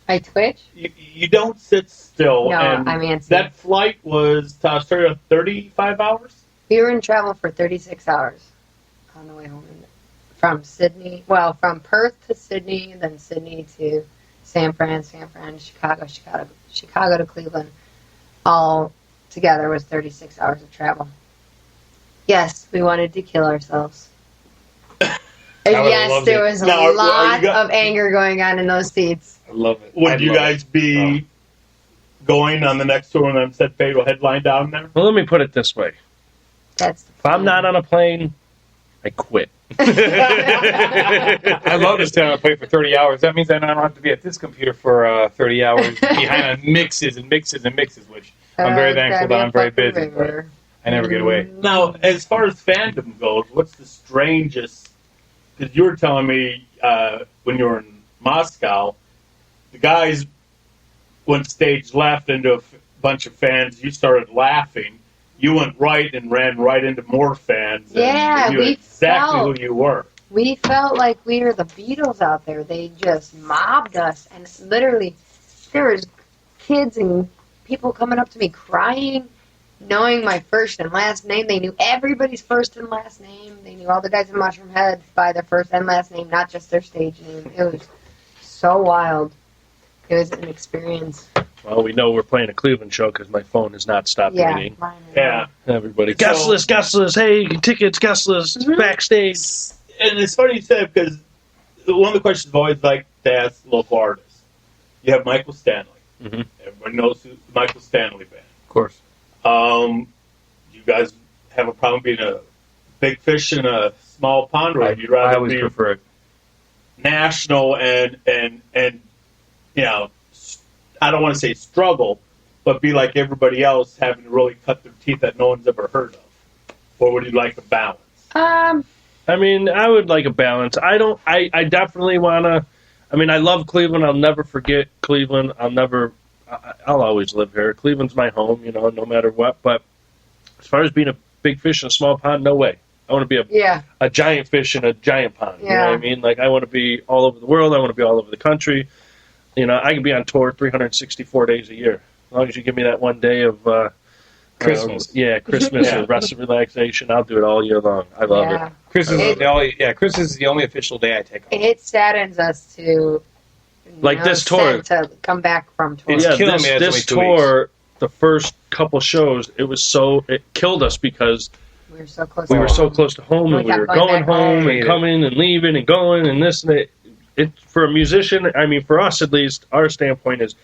I: I twitch?
G: You don't sit still.
I: No,
G: and
I: I'm antsy.
G: That flight was to Australia 35 hours?
I: We were in travel for 36 hours on the way home. From Sydney, from Perth to Sydney, and then Sydney to San Fran, Chicago to Cleveland. All together was 36 hours of travel. Yes, we wanted to kill ourselves. Yes, there was a lot of anger going on in those seats.
K: I love it.
G: Would you guys be going on the next tour when UnSaid Fate will headline down there?
J: Well, let me put it this way. If I'm not on a plane, I quit.
K: I love to stay on a plane for 30 hours. That means I don't have to be at this computer for 30 hours behind on mixes and mixes and mixes, which I'm very thankful that I'm very busy. But I never get away.
G: Now, as far as fandom goes, what's the strangest? Because you were telling me when you were in Moscow, the guys went stage left into a bunch of fans. You started laughing. You went right and ran right into more fans.
I: Yeah,
G: and you knew exactly who you were.
I: We felt like we were the Beatles out there. They just mobbed us, and literally, there was kids and people coming up to me crying, knowing my first and last name. They knew everybody's first and last name. They knew all the guys in Mushroomhead by their first and last name, not just their stage name. It was so wild. It was an experience.
J: Well, we know we're playing a Cleveland show because my phone has not stopped ringing.
G: Yeah.
J: Everybody, guest list, hey, tickets, guest list, backstage.
G: And it's funny you said because one of the questions I've always like to ask local artists. You have Michael Stanley. Everybody knows who the Michael Stanley band.
J: Of course.
G: You guys have a problem being a big fish in a small pond, or you'd rather
J: I always
G: be
J: prefer it
G: national and I don't want to say struggle, but be like everybody else, having to really cut their teeth that no one's ever heard of? Or would you like a balance?
J: I mean, I would like a balance. I definitely want to. I mean, I love Cleveland. I'll never forget Cleveland. I'll always live here. Cleveland's my home, no matter what. But as far as being a big fish in a small pond, no way. I want to be a giant fish in a giant pond. You know what I mean? Like, I want to be all over the world. I want to be all over the country. I can be on tour 364 days a year. As long as you give me that one day of
K: Christmas.
J: Christmas or rest and relaxation, I'll do it all year long. I love it.
K: Christmas is the only official day I take off.
I: It saddens us to
J: this tour
I: to come back from tour.
J: This tour, the first couple shows, it killed us because
I: we were so close.
J: We were so close to home, and we were going home and coming and leaving and going and this and that. For a musician, I mean, for us at least, our standpoint is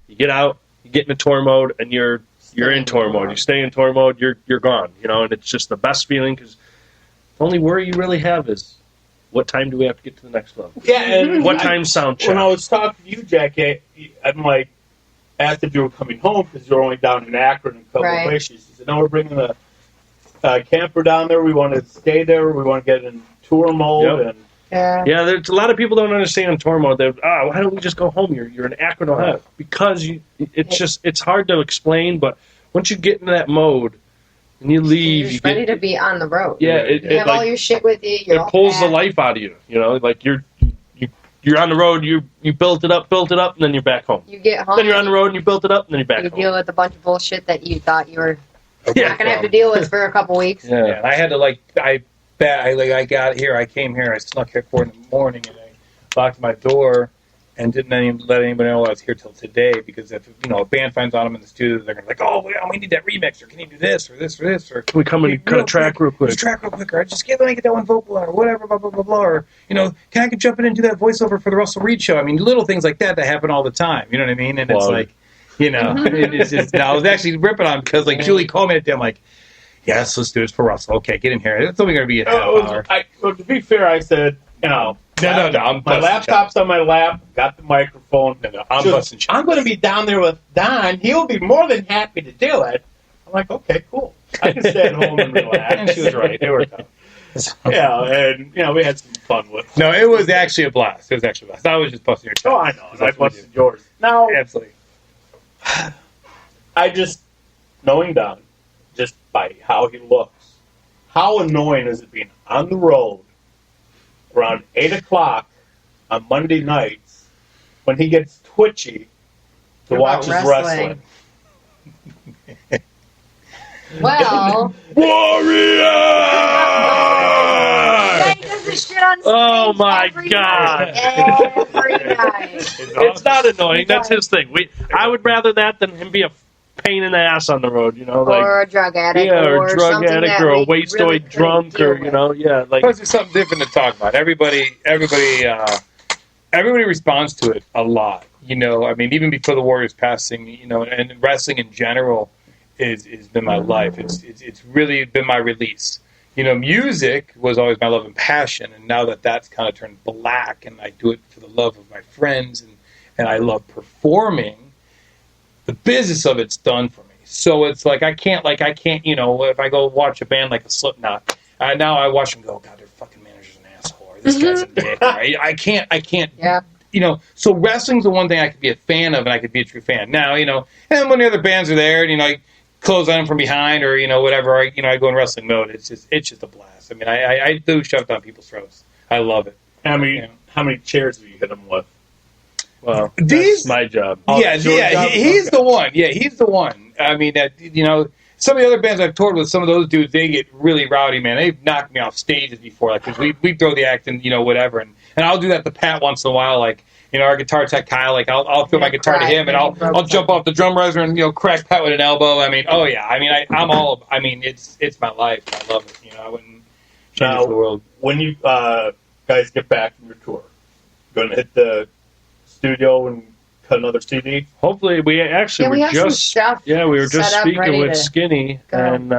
J: you get out, you get into tour mode, and you're in tour mode. You stay in tour mode, you're gone, and it's just the best feeling because the only worry you really have is What time do we have to get to the next level?
G: Yeah, and
J: what time sound check?
G: When I was talking to you, Jackie, I'm like, asked if you were coming home because you're only down in Akron and a couple of places. She said, no, we're bringing a camper down there. We want to stay there. We want to get in tour mode.
J: Yep. Yeah, there's a lot of people don't understand tour mode. They're, why don't we just go home? You're in Akron, Ohio. Because it's hard to explain, but once you get into that mode and you leave,
I: You're ready to be on the road.
J: Yeah,
I: you have all your shit with you. You're
J: it pulls the life out of you. You know, like you're on the road. You built it up, and then you're back home.
I: You get home.
J: Then you're on the road and you built it up, and then you're back
I: You
J: home.
I: deal with a bunch of bullshit that you thought you were not going to have to deal with for a couple weeks.
K: Yeah, and I had to I got here. I came here. I snuck here at 4 a.m, and I locked my door and didn't even let anybody know I was here till today. Because if a band finds out I'm in the studio, they're gonna be like, "Oh, we need that remix, or can you do this or this or this?" Or
J: can we come and cut a track real quick?
K: Just track real quick, or just let me get that one vocal or whatever, blah blah blah blah. Or can I jump in and do that voiceover for the Russell Reed show? I mean, little things like that happen all the time. You know what I mean? And it's like, it's just. I was actually ripping on because Julie called me at the day. I'm like, yes, let's do this for Russell. Okay, get in here. It's only going to be a half hour.
G: Well, to be fair, I said,
K: No.
G: My laptop's on my lap. Got the microphone.
K: I'm busting shots.
G: I'm going to be down there with Don. He'll be more than happy to do it. I'm like, okay, cool. I can stay at home and relax.
K: And she was right. They were tough.
G: Yeah, and we had some fun with it.
K: No, it was actually a blast. I was just busting your chops.
G: Oh, I know. I busted yours. Now,
K: absolutely.
G: I just, knowing Don, just by how he looks, how annoying is it being on the road around 8 o'clock on Monday nights when he gets twitchy to watch his wrestling?
I: Well,
J: Warrior!
I: Yeah, he does this shit on stage.
J: Oh my God!
I: Every night.
J: It's not annoying. That's his thing. I would rather that than him be a pain in the ass on the road.
I: Or a drug addict.
J: or a drug
I: something
J: addict,
I: that
J: or a
I: we
J: wastoid
I: really
J: drunk, or
K: Plus, there's something different to talk about. Everybody responds to it a lot. I mean, even before the Warriors passing, and wrestling in general has been my life. It's really been my release. Music was always my love and passion, and now that's kind of turned black, and I do it for the love of my friends, and I love performing. The business of it's done for me. So it's like I can't, if I go watch a band like a Slipknot, now I watch them go, God, their fucking manager's an asshole, or this guy's a dick. Right? I can't.
I: Yeah.
K: So wrestling's the one thing I could be a fan of, and I could be a true fan. Now, and when the other bands are there, and I close on them from behind, or whatever, I go in wrestling mode. It's just a blast. I mean, I do shove down people's throats. I love it.
G: How many chairs have you hit them with?
J: Well, that's my job.
K: He's the one. Yeah, he's the one. I mean, some of the other bands I've toured with, some of those dudes, they get really rowdy, man. They've knocked me off stages before, because we throw the act and whatever, and I'll do that to Pat once in a while, our guitar tech Kyle, I'll throw my guitar to him, and I'll jump off the drum riser and crack Pat with an elbow. I mean, oh yeah, I mean, I'm all. I mean, it's my life. I love it. I wouldn't change it for the world.
G: When you guys get back from your tour, going to hit the studio and cut another CD?
J: Hopefully, we were just speaking with Skinny,
I: Go.
J: and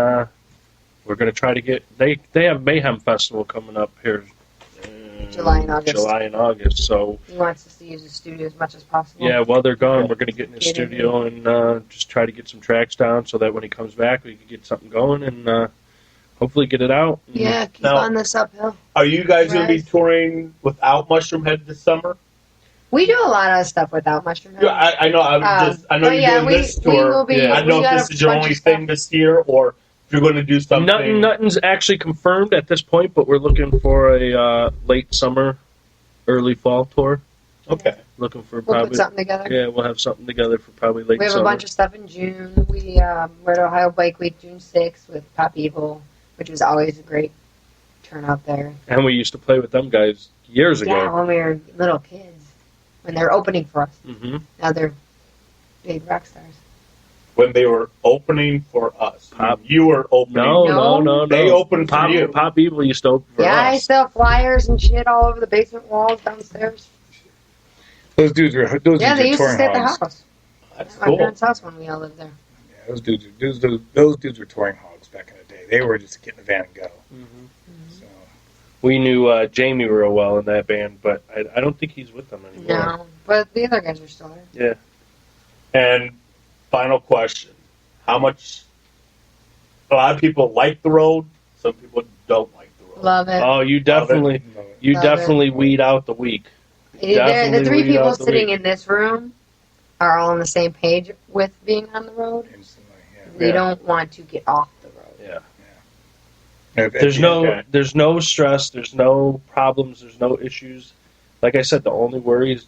J: we're going to try to get. They have Mayhem Festival coming up here.
I: July and August.
J: So
I: he wants us to use the studio as much as possible.
J: Yeah, while they're gone, we're going to get in the studio and just try to get some tracks down so that when he comes back, we can get something going and hopefully get it out.
I: Yeah, keep on this uphill.
G: Are you guys going to be touring without Mushroomhead this summer?
I: We do a lot of stuff without Mushroomhead.
G: Yeah, I know. I know you're doing this tour.
I: We will be,
G: I don't know if this is your only thing this year, or if you're going to do something.
J: Nothing's actually confirmed at this point, but we're looking for a late summer, early fall tour.
G: Okay.
J: Looking for
I: We'll
J: probably.
I: put something together.
J: Yeah, we'll have something together for probably late summer.
I: We have a bunch of stuff in June. We're at Ohio Bike Week June 6th with Pop Evil, which was always a great turnout there.
J: And we used to play with them guys years ago.
I: Yeah, when we were little kids. When they're opening for us.
J: Mm-hmm.
I: Now they're big rock stars.
G: When they were opening for us. You were opening.
J: No.
G: They opened
J: for
G: you.
J: Pop Evil used to open for us.
I: I still have flyers and shit all over the basement walls downstairs.
K: Those dudes were touring
I: they used to stay at the
K: hogs.
I: house.
G: That's
I: at my
G: cool.
I: parents' house when we all lived there.
K: Yeah, those dudes were touring hogs back in the day. They were just get in the van and go.
J: Mm-hmm.
K: So.
J: We knew Jamie real well in that band, but I don't think he's with them anymore.
I: No, but the other guys are still there.
J: Yeah.
G: And final question: how much? A lot of people like the road. Some people don't like the road.
I: Love it.
J: Oh, you definitely weed out the weak.
I: The three
J: weed
I: people
J: out the
I: sitting
J: weak.
I: in this room are all on the same page with being on the road. We don't want to get off the road.
J: Yeah. There's no stress. There's no problems. There's no issues. Like I said, the only worry is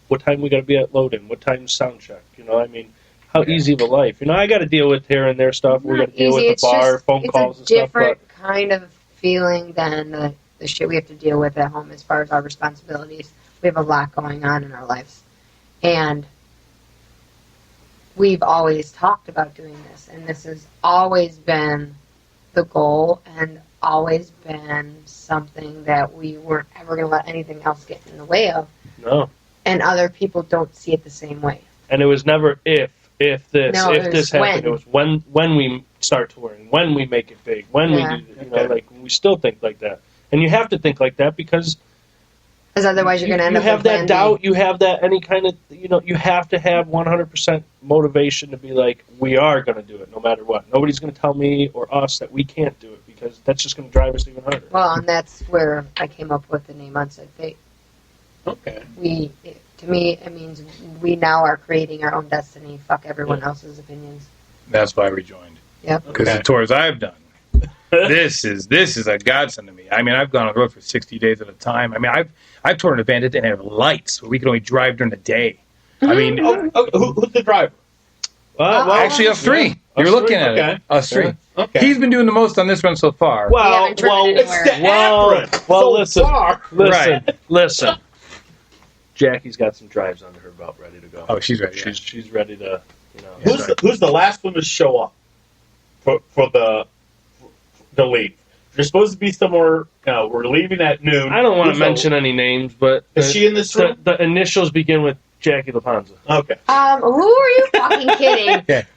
J: what time we got to be at load-in. What time sound check? You know, I mean, how easy of a life. You know, I got to deal with here and there stuff. We got to deal with the bar, phone calls and
I: It's a
J: stuff.
I: different kind of feeling than the shit we have to deal with at home as far as our responsibilities. We have a lot going on in our lives. And we've always talked about doing this. And this has always been the goal and always been something that we weren't ever going to let anything else get in the way of.
J: No.
I: And other people don't see it the same way.
J: And it was never if this happened.
I: when.
J: It was when we start touring, when we make it big, when we do, like we still think like that. And you have to think like that because
I: otherwise you're going to end up
J: have
I: with
J: that
I: plan
J: doubt.
I: B.
J: You have that any kind of, you have to have 100% motivation to be like, we are going to do it no matter what. Nobody's going to tell me or us that we can't do it because that's just going to drive us even harder.
I: Well, and that's where I came up with the name UnSaid Fate.
G: Okay.
I: To me, it means we now are creating our own destiny. Fuck everyone else's opinions.
K: That's why we joined.
I: Yep.
K: Because the tours I've done, this is a godsend to me. I mean, I've gone on the road for 60 days at a time. I mean, I've toured in a van that didn't have lights, where we could only drive during the day. I mean,
G: who's the driver?
K: Well, actually, us three.
G: Yeah.
K: You're
G: Us
K: looking
G: three?
K: at
G: Okay.
K: it. Us three.
G: Yeah. Okay.
K: He's been doing the most on this run so far.
G: It's the Akron.
J: Listen. Jackie's got some drives under her belt, ready to go.
K: Oh, she's ready.
J: She's ready to.
G: Who's the last one to show up for the leave? You're supposed to be somewhere. We're leaving at noon.
J: I don't want to mention any names, but
G: is she in this room?
J: The initials begin with Jackie LaPanza.
G: Okay.
I: Who are you fucking kidding?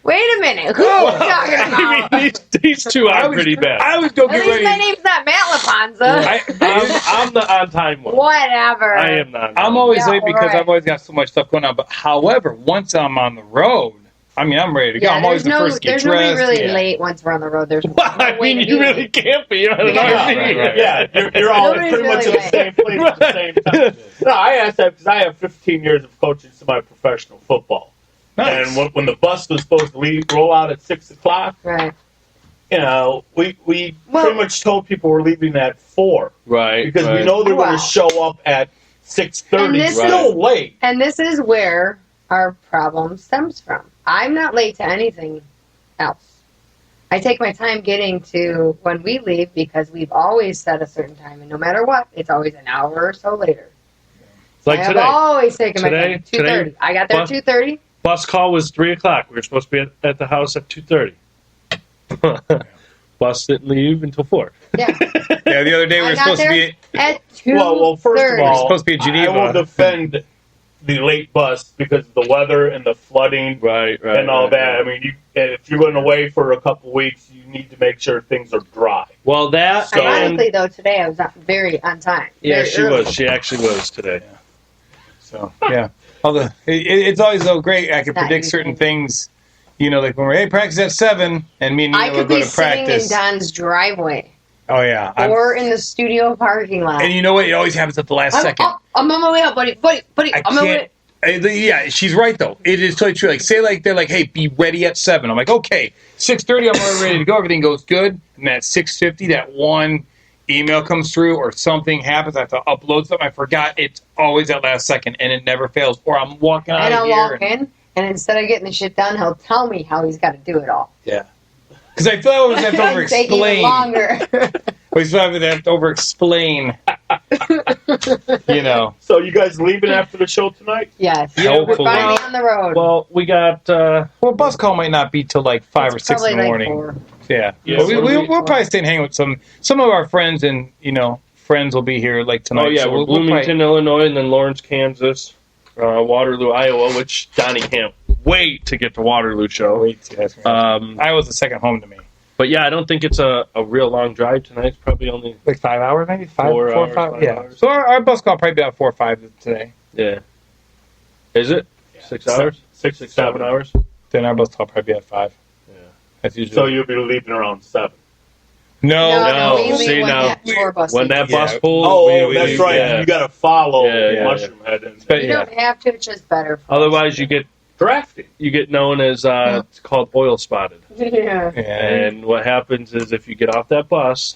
I: Wait a minute. Who are you talking about?
J: I mean, these two are pretty bad.
K: I was going to
I: At
K: get
I: least
K: ready.
I: my name's not Matt LaPanza.
J: I'm the on-time one.
I: Whatever.
J: I am not.
K: I'm always
I: Yeah,
K: late because
I: alright.
K: I've always got so much stuff going on. But however, once I'm on the road, I mean, I'm ready to go. I'm always the first to get
I: there's
K: dressed.
I: nobody really late once we're on the road. There's
J: I mean, you really can't be. You're on an RV.
G: Yeah, you're all
I: Nobody's
G: pretty much
I: really
G: in the same place at the same time. No, I asked that because I have 15 years of coaching semi-professional football.
K: Nice.
G: And when the bus was supposed to roll out at 6 o'clock,
I: right?
G: We pretty much told people we're leaving at 4,
J: right?
G: Because we know they're going to show up at 6:30. Still late.
I: And this is where our problem stems from. I'm not late to anything else. I take my time getting to when we leave because we've always set a certain time, and no matter what, it's always an hour or so later.
J: Like
I: I've
J: today.
I: always taken my
J: Today-
I: time. 2:30. I got there at
J: bus-
I: 2:30.
J: Bus call was 3 o'clock. We were supposed to be at the house at 2:30. Bus didn't leave until 4.
K: Yeah, the other day we
I: I
K: were
I: got
K: supposed to
I: there
K: be.
I: at 2:30.
G: Well, first of all,
K: supposed to be in Geneva.
G: I will defend the late bus because of the weather and the flooding and all that. I mean, if you're going away for a couple weeks, you need to make sure things are dry.
J: Well, that
I: Ironically, though, today I was very on time.
J: yeah,
I: Very
J: she
I: early.
J: was. She actually was today.
K: So yeah, although it's always so great. I can
I: Not
K: predict
I: usually.
K: certain things. You know, like when we're practice at 7, and me and
I: I
K: Nina will
I: could
K: go
I: be
K: to
I: sitting in
K: practice.
I: Don's driveway
K: Oh yeah,
I: or in the studio parking lot.
K: and you know what? It always happens at the last second.
I: I'm on my way out, buddy.
K: I
I: I'm on my way.
K: can't. Yeah, she's right though. It is totally true. Like say, like they're like, "Hey, be ready at 7." I'm like, "Okay." 6:30, I'm already ready to go. Everything goes good. And at 6:50, that one email comes through or something happens. I have to upload something. I forgot. It's always at last second, and it never fails. Or I'm walking out
I: And
K: of
I: I'll
K: here.
I: walk in, and instead of getting the shit done, he'll tell me how he's got to do it all.
K: Yeah. Because I feel I always have to
I: It's taking
K: over-explain.
I: longer.
K: We still have to over-explain. You know.
G: So you guys leaving after the show tonight?
I: Yes.
K: Yeah,
I: We're finally on the road.
J: Well, we got.
K: Well, bus call might not be till like 5 or 6
I: probably
K: in the
I: like
K: morning.
I: 4.
K: Yeah.
J: Yeah,
K: But
J: so
K: we'll probably stay and hang with some of our friends, and friends will be here like tonight.
J: Oh yeah,
K: so
J: we're
K: we'll
J: Bloomington, Illinois, and then Lawrence, Kansas, Waterloo, Iowa, which Donnie can't wait to get to Waterloo show.
K: Iowa's the second home to me.
J: But yeah, I don't think it's a real long drive tonight. It's probably only
K: like 5 hours, maybe
J: 4
K: or
J: hours,
K: 5.
J: 5
K: Yeah.
J: hours.
K: So our bus call probably be about 4 or 5 today.
J: Yeah. Is it 6 hours?
G: 6
J: 6, 7 hours.
K: Then our bus call probably be at 5.
J: Yeah.
K: That's usually.
G: So you'll be leaving around 7.
K: No.
I: we
J: See
I: went
J: now,
I: at tour buses.
J: when that bus
K: Yeah.
J: pulls,
G: Oh,
J: we
G: that's
J: leave,
G: right.
J: yeah.
G: You got to follow
J: Yeah.
G: Mushroomhead. And
I: You don't have to. It's just better.
J: Otherwise, you get
G: drafted.
J: You get known as it's called oil spotted.
I: Yeah.
J: And what happens is if you get off that bus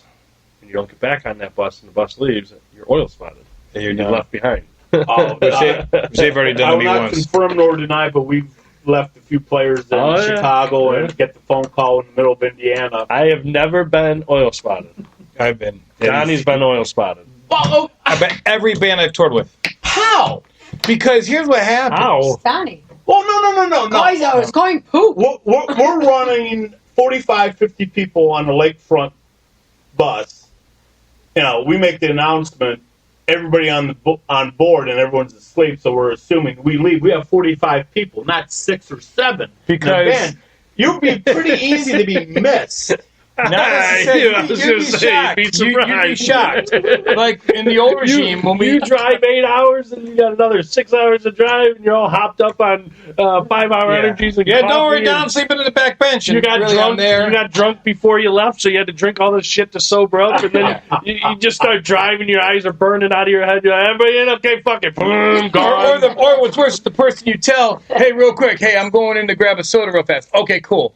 J: and you don't get back on that bus and the bus leaves, you're oil spotted.
K: And you're
J: left behind.
G: Oh,
K: they've already done
G: I
K: it
G: will
K: to me
G: not
K: once.
G: confirm nor deny, but we've left a few players in
J: Oh, yeah.
G: Chicago
J: Yeah.
G: and get the phone call in the middle of Indiana.
J: I have never been oil spotted.
K: I've been.
J: Johnny's been oil spotted.
K: I bet every band I've toured with.
G: How?
K: Because here's what happens.
J: How?
I: Donnie.
G: Well, no.
I: Guys, I was going poop.
G: We're running 45, 50 people on the lakefront bus. You know, we make the announcement. Everybody on board and everyone's asleep, so we're assuming we leave. We have 45 people, not 6 or 7.
K: Because
G: you'd be pretty easy to be missed.
K: Not necessarily.
J: I was
K: You'd
J: gonna
K: be
J: say,
K: shocked.
J: you'd be
K: You'd be
J: surprised.
K: shocked. Like in the old regime, when
J: you drive 8 hours and you got another 6 hours to drive, and you're all hopped up on 5-hour energies. And
K: don't worry,
J: coffee
K: Don,
J: and
K: I'm sleeping in the back bench. And
J: You got
K: really, I'm
J: drunk.
K: there.
J: You got drunk before you left, so you had to drink all this shit to sober up, and then you just start driving. Your eyes are burning out of your head. You're like, everybody in? Okay, fuck it. Boom, gone.
K: Or what's worse, the person you tell, hey, real quick, hey, I'm going in to grab a soda real fast. Okay, cool.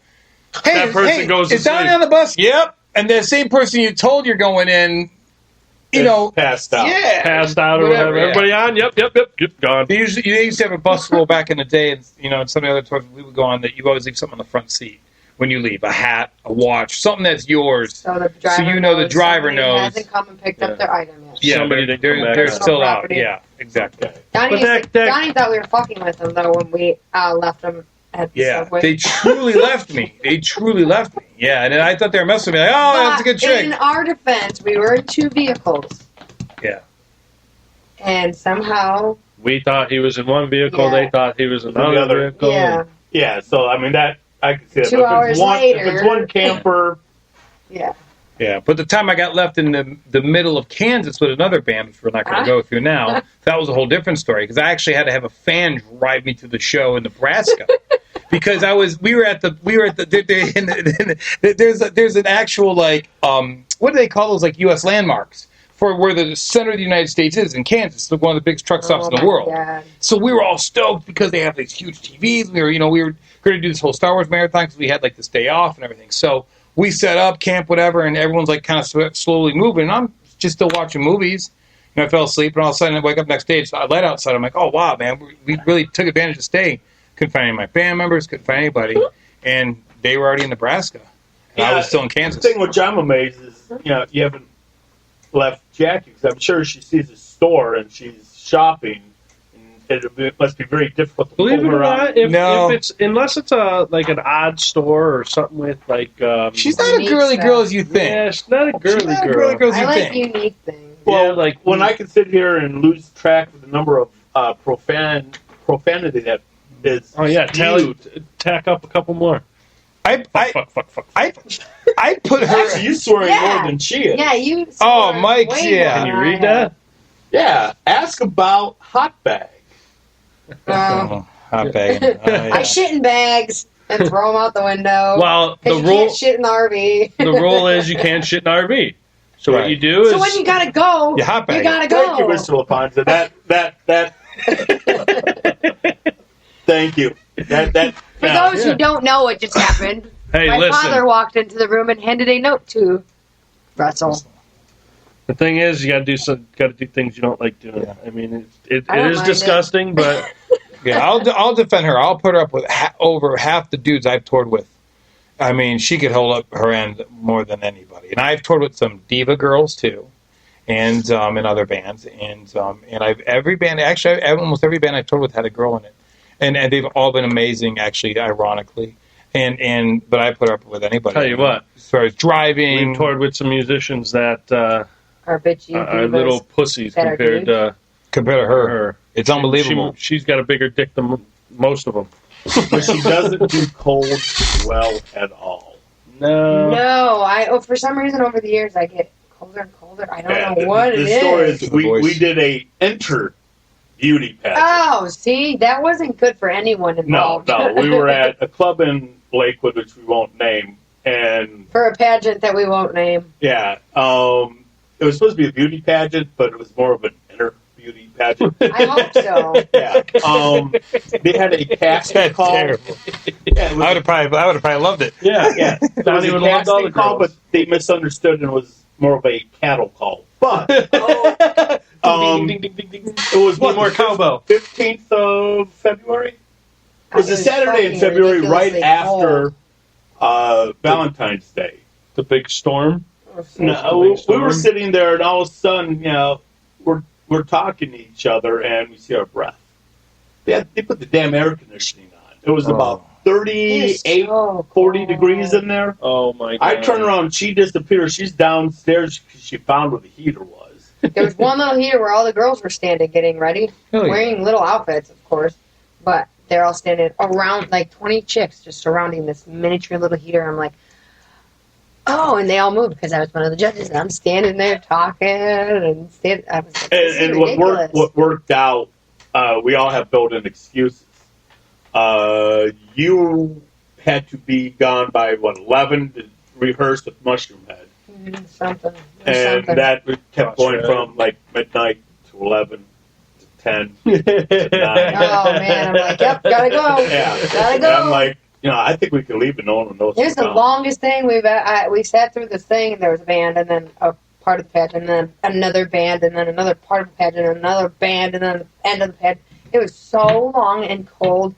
K: Hey,
J: That person goes to
K: is Donnie
J: sleep.
K: on the bus? Yep. And the same person you told you're going in,
G: passed out.
K: Yeah,
J: Passed out or whatever. Everybody on? Yep, gone.
K: They used to have a bus rule back in the day, and and some of the other tours we would go on that you always leave something on the front seat when you leave, a hat, a watch, something that's yours.
I: So the driver
K: the driver
I: somebody
K: knows.
I: hasn't come and picked up their item yet.
K: Yeah,
J: Somebody didn't come back
K: they're
J: on.
K: still out.
I: Property.
K: Yeah, exactly.
I: Donnie thought we were fucking with him, though, when we left him at the
K: Yeah,
I: subway.
K: they truly left me. Yeah, and then I thought they were messing with me. Like, oh, that's a good trick.
I: In our defense, we were in 2 vehicles.
K: Yeah.
I: And somehow...
J: We thought he was in one vehicle.
I: Yeah.
J: They thought he was in another vehicle.
I: Yeah.
G: Yeah, so, I mean, that I can see that.
I: 2
G: But if
I: hours
G: it's one,
I: later...
G: If it's one camper...
I: Yeah.
K: Yeah, but the time I got left in the middle of Kansas with another band, which we're not going to go through now, that was a whole different story because I actually had to have a fan drive me to the show in Nebraska because there's an actual what do they call those U.S. landmarks for where the center of the United States is in Kansas, one of the biggest truck stops in the world.
I: God.
K: So we were all stoked because they have these huge TVs. We were going to do this whole Star Wars marathon because we had this day off and everything. So we set up camp, whatever, and everyone's kind of slowly moving. And I'm just still watching movies. I fell asleep, and all of a sudden I wake up next day. It's light outside. I'm like, oh wow, man, we really took advantage of this day. Couldn't find any of my band members. Couldn't find anybody, and they were already in Nebraska. And I was still in Kansas.
G: The thing which I'm amazed is, you haven't left Jackie because I'm sure she sees a store and she's shopping. It must be very difficult to
J: Believe it
G: pull
J: or
G: her
J: not,
G: out.
J: if it's unless it's an odd store or something with
K: she's not a girly girl as you think.
J: Yeah, she's not a girly
K: not a
J: girl.
K: girly girl as you
I: I
K: think.
I: unique things.
G: Well, when I can sit here and lose track of the number of profanity that is.
J: Oh yeah, tack up a couple more.
K: I put her.
G: Actually, you swearing more than she is.
I: Yeah, you.
K: Oh, Mike, yeah.
J: Can you read that?
G: Yeah. Ask about hot bag.
K: Hot bag.
I: I shit in bags and throw them out the window.
J: Well,
I: 'cause
J: the
I: you
J: rule-
I: can't shit in the RV.
J: The rule is you can't shit in an RV. So what you do is
I: So when you gotta go,
K: you hot bag.
I: gotta
G: Thank you,
I: go.
G: Mr. LaPonza. Thank you.
I: For those who don't know what just happened,
J: Hey,
I: my
J: listen.
I: father walked into the room and handed a note to Russell.
J: The thing is, you got to do things you don't like doing.
K: Yeah.
J: I mean, it
I: I don't
J: is
I: mind
J: disgusting, but
K: Yeah, I'll defend her. I'll put her up with over half the dudes I've toured with. I mean, she could hold up her end more than anybody. And I've toured with some diva girls too, and in other bands, and I've almost every band I've toured with had a girl in it, and they've all been amazing. Actually, ironically, but I put her up with anybody.
J: tell you what,
K: as far as driving,
J: we've toured with some musicians that
I: Our bitchy
J: are
I: divas
J: little pussies
I: that are
J: compared to
K: her. It's unbelievable.
J: She's got a bigger dick than most of them.
G: But she doesn't do cold well at all.
I: No, for some reason over the years I get colder and colder. I don't know what it is.
G: The story is we did a beauty pageant.
I: Oh, see, that wasn't good for anyone involved.
G: No, we were at a club in Lakewood, which we won't name, and
I: for a pageant that we won't name.
G: Yeah, it was supposed to be a beauty pageant, but it was more of an inner beauty pageant.
I: I hope so.
G: Yeah, they had a casting call.
K: Terrible.
G: Yeah,
K: I would have probably loved it.
G: Yeah. It was a casting call, but they misunderstood and it was more of a cattle call. But it was
J: one more cowbell.
G: 15th of February. It was a Saturday in February, right after Valentine's Day.
J: The big storm.
G: No, we were sitting there, and all of a sudden, we're talking to each other, and we see our breath. They put the damn air conditioning on. It was about 38, 40 degrees in there.
J: Oh, my God.
G: I turn around, she disappears. She's downstairs because she found where the heater was.
I: There was one little heater where all the girls were standing getting ready, wearing little outfits, of course, but they're all standing around, like 20 chicks just surrounding this miniature little heater. I'm like, oh, and they all moved because I was one of the judges, and I'm standing there talking and I was like,
G: and what worked out, we all have built-in excuses. You had to be gone by 11 to rehearse with Mushroomhead,
I: something,
G: that kept going from like midnight to 11 to 10 to 9.
I: Oh man, I'm like, yep, gotta go.
G: Yeah,
I: gotta go.
G: And I'm like, I think we can leave and no one knows.
I: It was the longest thing we sat through this thing, and there was a band, and then a part of the pageant, and then another band, and then another part of the pageant, and another band, and then the end of the pageant. It was so long and cold,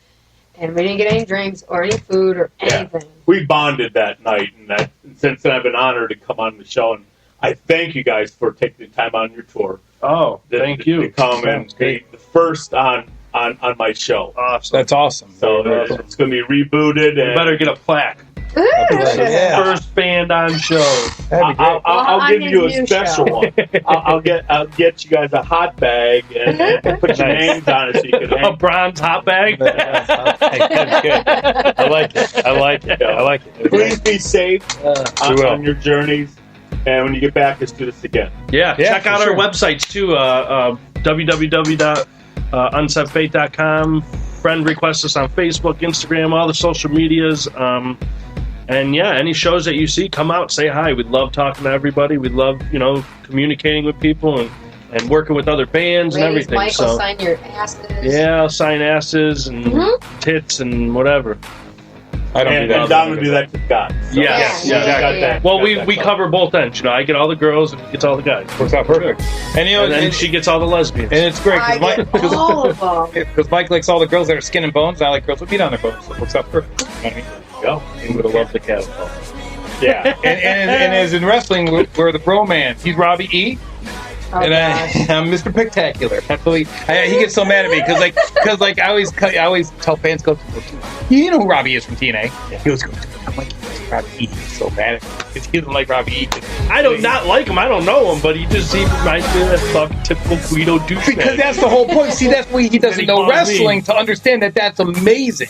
I: and we didn't get any drinks or any food or anything.
G: Yeah. We bonded that night, and since then I've been honored to come on the show, and I thank you guys for taking the time on your tour.
J: Oh, thank you.
G: To come and be the first on my show.
J: Awesome.
K: That's awesome.
G: So it's going to be rebooted. And
J: you better get a plaque.
K: Yeah.
J: First band on show.
G: I'll give you a special one. I'll get you guys a hot bag and put your names on it so you can hang.
J: A bronze hot bag.
K: That's good. I like it.
G: Please be safe on your journeys, and when you get back, let's do this again.
J: Yeah, check out our websites too. www.unsaidfate.com. Friend request us on Facebook, Instagram, all the social medias. And any shows that you see, come out, say hi. We'd love talking to everybody. We'd love, communicating with people and working with other bands and everything.
I: Michael, sign your asses.
J: Yeah, I'll sign asses and tits and whatever.
K: I don't do that.
G: And Don would do that to God. So.
J: Yeah. Well, we cover both ends. I get all the girls and he gets all the guys.
K: Works out perfect. And
J: then she gets all the lesbians.
K: And it's great
I: because all of them.
K: Because Mike likes all the girls that are skin and bones. I like girls with meat on their bones. So it works out perfect. You know what I mean?
G: Go.
J: He would have loved the cattle.
G: Yeah.
K: and as in wrestling, we're the bro man. He's Robbie E.
I: Oh,
K: and I'm Mr. Spectacular. He gets so mad at me because I always tell fans, you know who Robbie is from TNA. He goes, I'm like, Robbie E. He's so mad at me because he doesn't like Robbie E.
J: I do not like him. I don't know him, but he just reminds me of that fucking typical Guido douchebag.
K: Because that's the whole point. See, that's why he doesn't know wrestling to understand that that's amazing.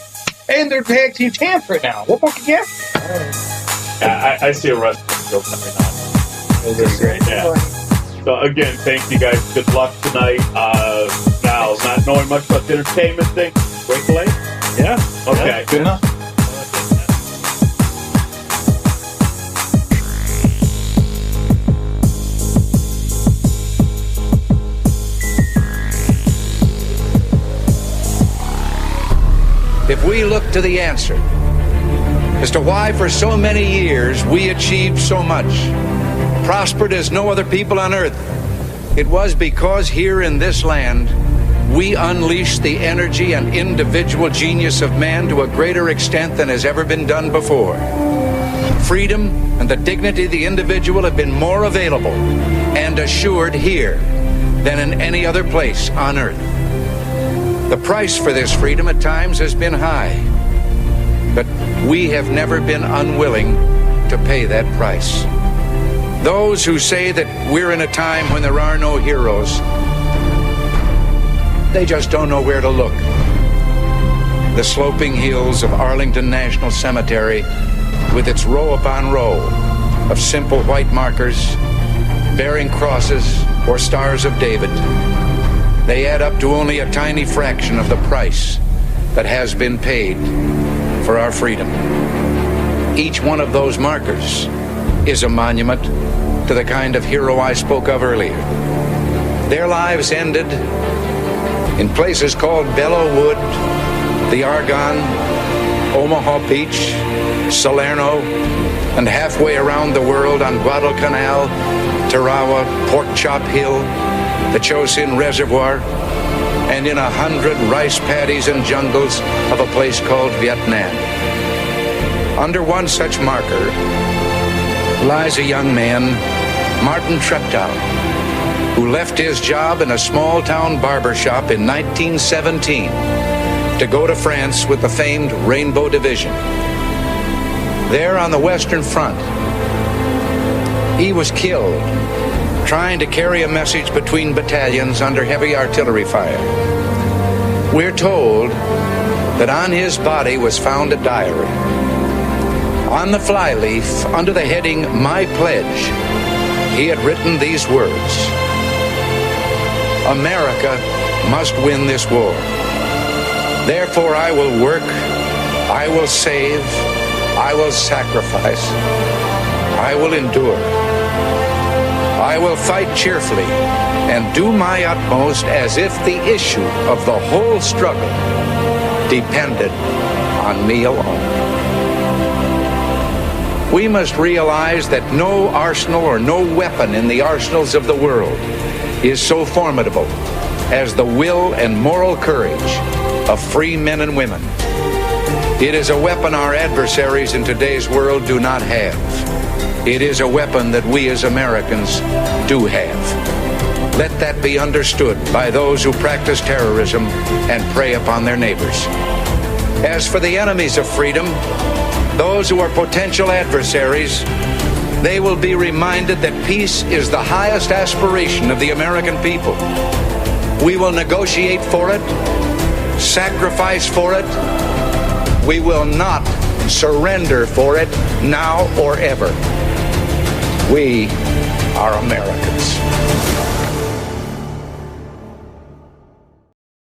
K: And they're tag team champs right now. What more can you get?
G: I see a wrestling show coming on. This is great. Yeah. So again, thank you guys. Good luck tonight. Now, not knowing much about the entertainment thing, wait late?
J: Yeah.
G: Okay.
K: Yeah, good enough.
B: If we look to the answer as to why for so many years we achieved so much, prospered as no other people on earth, it was because here in this land we unleashed the energy and individual genius of man to a greater extent than has ever been done before. Freedom and the dignity of the individual have been more available and assured here than in any other place on earth. The price for this freedom at times has been high, but we have never been unwilling to pay that price. Those who say that we're in a time when there are no heroes, they just don't know where to look. The sloping hills of Arlington National Cemetery with its row upon row of simple white markers bearing crosses or stars of David, they add up to only a tiny fraction of the price that has been paid for our freedom. Each one of those markers is a monument to the kind of hero I spoke of earlier. Their lives ended in places called Belleau Wood, the Argonne, Omaha Beach, Salerno, and halfway around the world on Guadalcanal, Tarawa, Pork Chop Hill, the Chosin Reservoir, and in 100 rice paddies and jungles of a place called Vietnam. Under one such marker lies a young man, Martin Treptow, who left his job in a small-town barber shop in 1917 to go to France with the famed Rainbow Division. There on the Western Front, he was killed trying to carry a message between battalions under heavy artillery fire. We're told that on his body was found a diary. On the flyleaf, under the heading, My Pledge, he had written these words: America must win this war. Therefore I will work, I will save, I will sacrifice, I will endure. I will fight cheerfully and do my utmost as if the issue of the whole struggle depended on me alone. We must realize that no arsenal or no weapon in the arsenals of the world is so formidable as the will and moral courage of free men and women. It is a weapon our adversaries in today's world do not have. It is a weapon that we as Americans do have. Let that be understood by those who practice terrorism and prey upon their neighbors. As for the enemies of freedom, those who are potential adversaries, they will be reminded that peace is the highest aspiration of the American people. We will negotiate for it, sacrifice for it. We will not surrender for it now or ever. We are Americans.